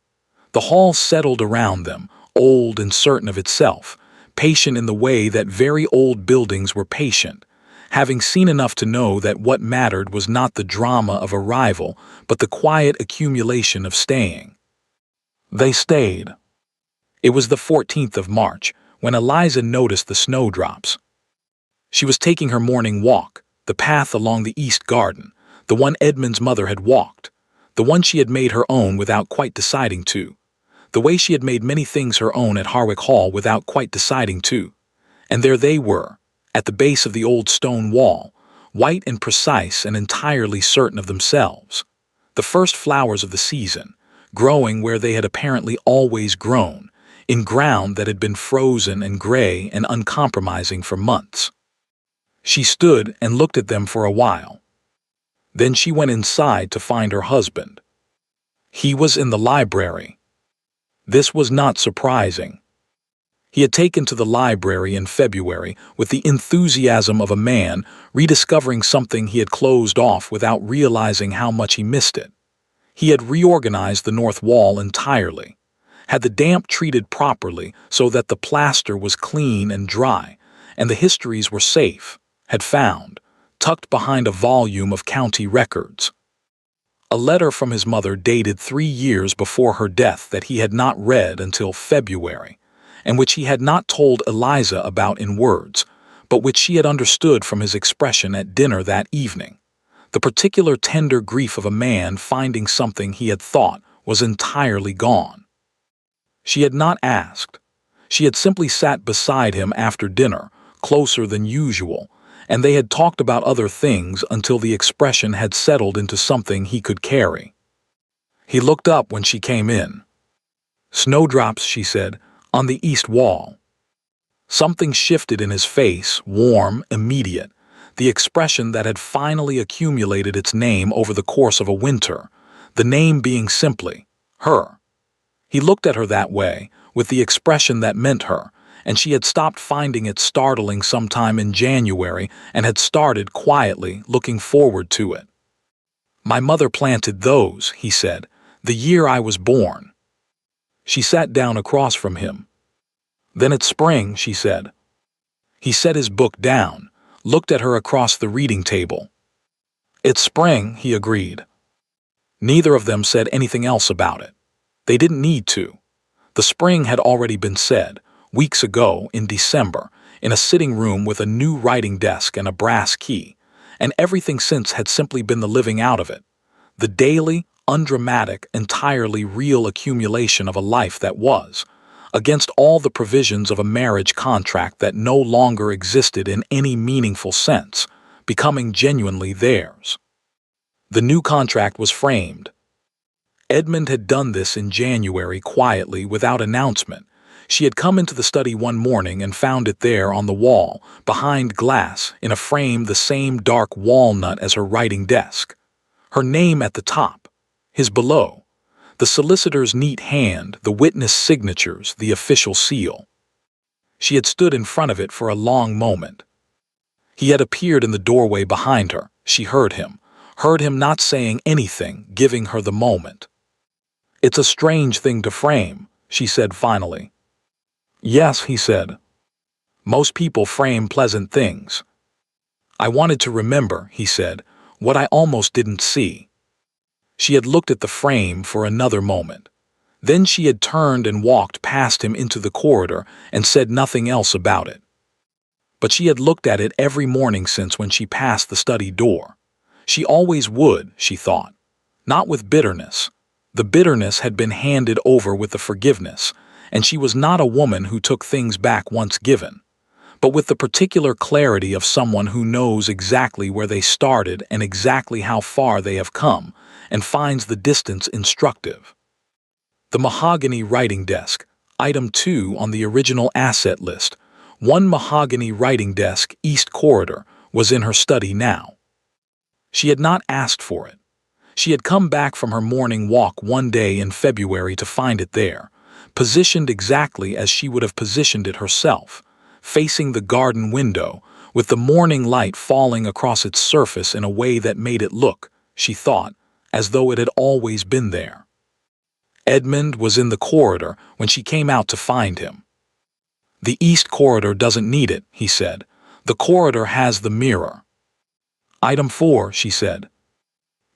The hall settled around them, old and certain of itself, patient in the way that very old buildings were patient, having seen enough to know that what mattered was not the drama of arrival, but the quiet accumulation of staying. They stayed. It was the 14th of March, when Eliza noticed the snowdrops. She was taking her morning walk, the path along the east garden, the one Edmund's mother had walked, the one she had made her own without quite deciding to, the way she had made many things her own at Harwick Hall without quite deciding to. And there they were, at the base of the old stone wall, white and precise and entirely certain of themselves, the first flowers of the season, growing where they had apparently always grown, in ground that had been frozen and gray and uncompromising for months. She stood and looked at them for a while. Then she went inside to find her husband. He was in the library. This was not surprising. He had taken to the library in February with the enthusiasm of a man rediscovering something he had closed off without realizing how much he missed it. He had reorganized the north wall entirely, had the damp treated properly so that the plaster was clean and dry, and the histories were safe, had found, tucked behind a volume of county records. A letter from his mother dated 3 years before her death that he had not read until February, and which he had not told Eliza about in words, but which she had understood from his expression at dinner that evening. The particular tender grief of a man finding something he had thought was entirely gone. She had not asked. She had simply sat beside him after dinner, closer than usual, and they had talked about other things until the expression had settled into something he could carry. He looked up when she came in. "Snowdrops," she said, "on the east wall." Something shifted in his face, warm, immediate, the expression that had finally accumulated its name over the course of a winter, the name being simply her. He looked at her that way, with the expression that meant her, and she had stopped finding it startling sometime in January and had started quietly looking forward to it. "My mother planted those," he said, "the year I was born." She sat down across from him. "Then it's spring," she said. He set his book down, looked at her across the reading table. "It's spring," he agreed. Neither of them said anything else about it. They didn't need to. The spring had already been said, weeks ago in December, in a sitting room with a new writing desk and a brass key, and everything since had simply been the living out of it, the daily, undramatic, entirely real accumulation of a life that was, against all the provisions of a marriage contract that no longer existed in any meaningful sense, becoming genuinely theirs. The new contract was framed. Edmund had done this in January quietly, without announcement. She had come into the study one morning and found it there on the wall, behind glass, in a frame the same dark walnut as her writing desk. Her name at the top, his below, the solicitor's neat hand, the witness signatures, the official seal. She had stood in front of it for a long moment. He had appeared in the doorway behind her. She heard him not saying anything, giving her the moment. "It's a strange thing to frame," she said finally. "Yes," he said. "Most people frame pleasant things." "I wanted to remember," he said, "what I almost didn't see." She had looked at the frame for another moment. Then she had turned and walked past him into the corridor and said nothing else about it. But she had looked at it every morning since when she passed the study door. She always would, she thought. Not with bitterness. The bitterness had been handed over with the forgiveness, and she was not a woman who took things back once given, but with the particular clarity of someone who knows exactly where they started and exactly how far they have come, and finds the distance instructive. The mahogany writing desk, item 2 on the original asset list, one mahogany writing desk, East Corridor, was in her study now. She had not asked for it. She had come back from her morning walk one day in February to find it there, positioned exactly as she would have positioned it herself, facing the garden window, with the morning light falling across its surface in a way that made it look, she thought, as though it had always been there. Edmund was in the corridor when she came out to find him. "The East Corridor doesn't need it," he said. "The corridor has the mirror." "Item 4, she said.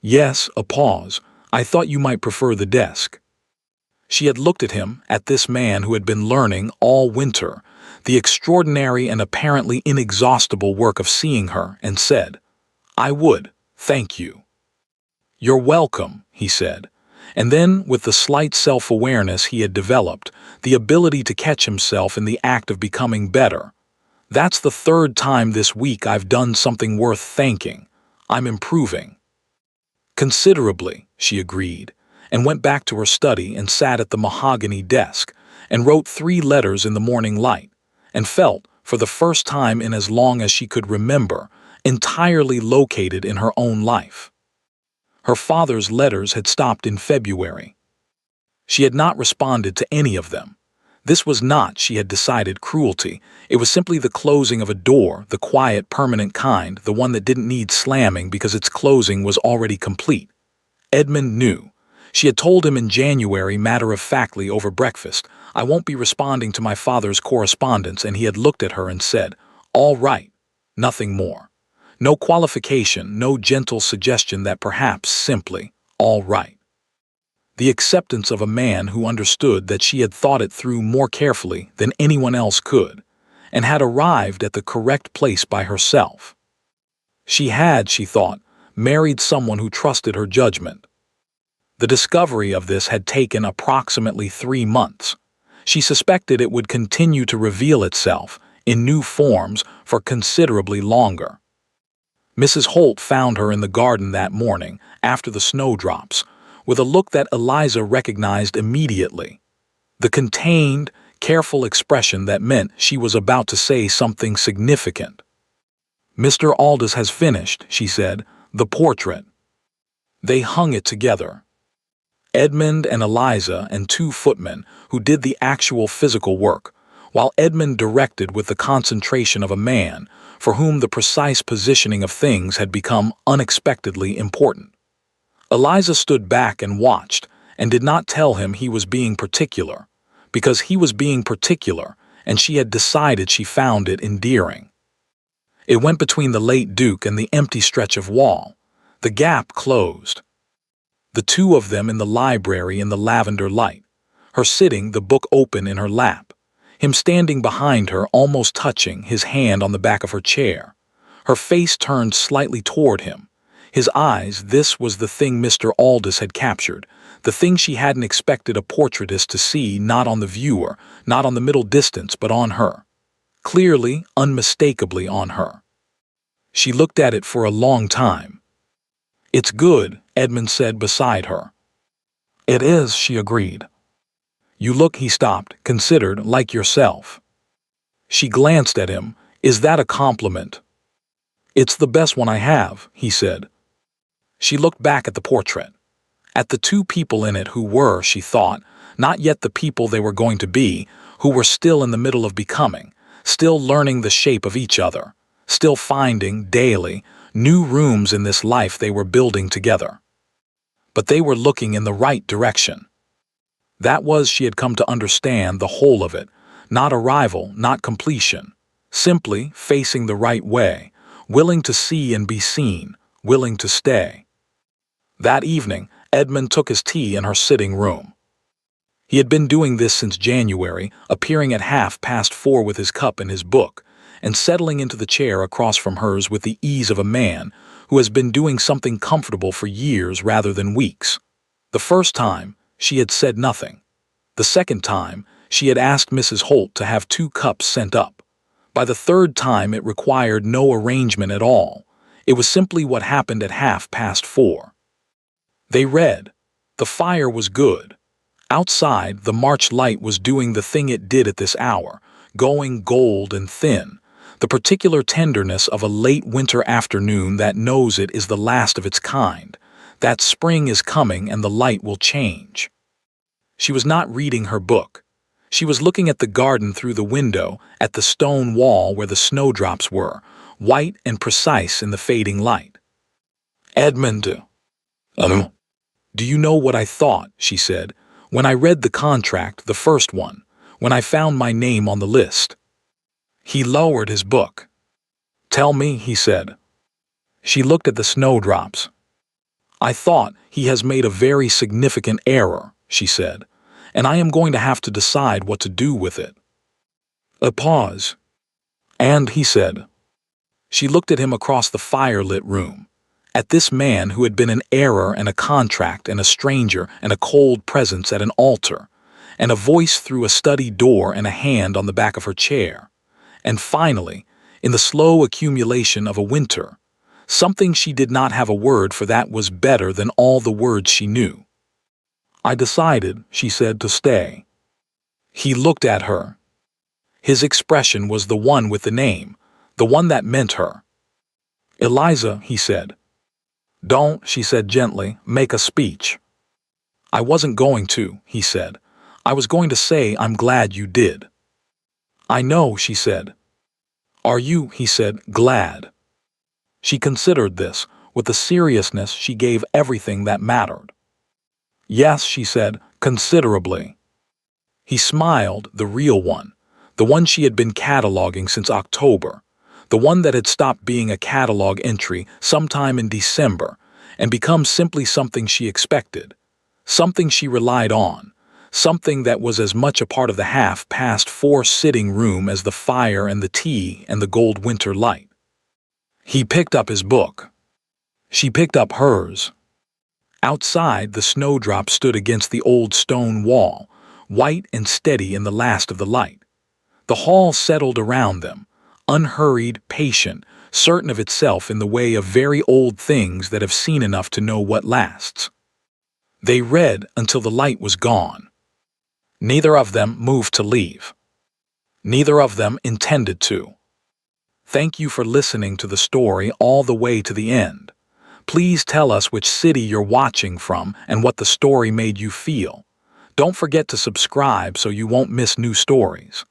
"Yes," a pause. "I thought you might prefer the desk." She had looked at him, at this man who had been learning all winter, the extraordinary and apparently inexhaustible work of seeing her, and said, "I would, thank you." "You're welcome," he said. And then, with the slight self-awareness he had developed, the ability to catch himself in the act of becoming better, "That's the third time this week I've done something worth thanking. I'm improving." "Considerably," she agreed, and went back to her study and sat at the mahogany desk, and wrote 3 letters in the morning light, and felt, for the first time in as long as she could remember, entirely located in her own life. Her father's letters had stopped in February. She had not responded to any of them. This was not, she had decided, cruelty. It was simply the closing of a door, the quiet, permanent kind, the one that didn't need slamming because its closing was already complete. Edmund knew. She had told him in January, matter-of-factly over breakfast, "I won't be responding to my father's correspondence," and he had looked at her and said, "All right," nothing more. No qualification, no gentle suggestion that perhaps, simply, all right. The acceptance of a man who understood that she had thought it through more carefully than anyone else could, and had arrived at the correct place by herself. She had, she thought, married someone who trusted her judgment. The discovery of this had taken approximately 3 months. She suspected it would continue to reveal itself in new forms for considerably longer. Mrs. Holt found her in the garden that morning, after the snowdrops, with a look that Eliza recognized immediately. The contained, careful expression that meant she was about to say something significant. "Mr. Aldous has finished," she said, "the portrait." They hung it together. Edmund and Eliza and 2 footmen who did the actual physical work, while Edmund directed with the concentration of a man for whom the precise positioning of things had become unexpectedly important. Eliza stood back and watched, and did not tell him he was being particular, because he was being particular, and she had decided she found it endearing. It went between the late Duke and the empty stretch of wall. The gap closed. The 2 of them in the library in the lavender light, her sitting, the book open in her lap, him standing behind her, almost touching, his hand on the back of her chair, her face turned slightly toward him, his eyes. This was the thing Mr. Aldous had captured, the thing she hadn't expected a portraitist to see, not on the viewer, not on the middle distance, but on her. Clearly, unmistakably on her. She looked at it for a long time. "It's good," Edmund said beside her. "It is," she agreed. "You look," he stopped, considered, "like yourself." She glanced at him. "Is that a compliment?" "It's the best one I have," he said. She looked back at the portrait, at the 2 people in it who were, she thought, not yet the people they were going to be, who were still in the middle of becoming, still learning the shape of each other, still finding, daily, new rooms in this life they were building together. But they were looking in the right direction. That was, she had come to understand, the whole of it, not arrival, not completion, simply facing the right way, willing to see and be seen, willing to stay. That evening, Edmund took his tea in her sitting room. He had been doing this since January, appearing at 4:30 with his cup and his book, and settling into the chair across from hers with the ease of a man who has been doing something comfortable for years rather than weeks. The first time, she had said nothing. The second time, she had asked Mrs. Holt to have 2 cups sent up. By the third time, it required no arrangement at all. It was simply what happened at 4:30. They read. The fire was good. Outside, the March light was doing the thing it did at this hour, going gold and thin, the particular tenderness of a late winter afternoon that knows it is the last of its kind, that spring is coming and the light will change. She was not reading her book. She was looking at the garden through the window, at the stone wall where the snowdrops were, white and precise in the fading light. "Edmund, do you know what I thought?" she said. "When I read the contract, the first one, when I found my name on the list." He lowered his book. "Tell me," he said. She looked at the snowdrops. "I thought he has made a very significant error," she said, "and I am going to have to decide what to do with it." A pause. "And," he said. She looked at him across the fire-lit room, at this man who had been an error and a contract and a stranger and a cold presence at an altar, and a voice through a study door and a hand on the back of her chair. And finally, in the slow accumulation of a winter, something she did not have a word for that was better than all the words she knew. "I decided," she said, "to stay." He looked at her. His expression was the one with the name, the one that meant her. "Eliza," he said. "Don't," she said gently, "make a speech." "I wasn't going to," he said. "I was going to say I'm glad you did." "I know," she said. "Are you," he said, "glad?" She considered this, with the seriousness she gave everything that mattered. "Yes," she said, "considerably." He smiled, the real one, the one she had been cataloging since October, the one that had stopped being a catalog entry sometime in December, and become simply something she expected, something she relied on, something that was as much a part of the half-past four sitting room as the fire and the tea and the gold winter light. He picked up his book. She picked up hers. Outside, the snowdrop stood against the old stone wall, white and steady in the last of the light. The hall settled around them, unhurried, patient, certain of itself in the way of very old things that have seen enough to know what lasts. They read until the light was gone. Neither of them moved to leave. Neither of them intended to. Thank you for listening to the story all the way to the end. Please tell us which city you're watching from and what the story made you feel. Don't forget to subscribe so you won't miss new stories.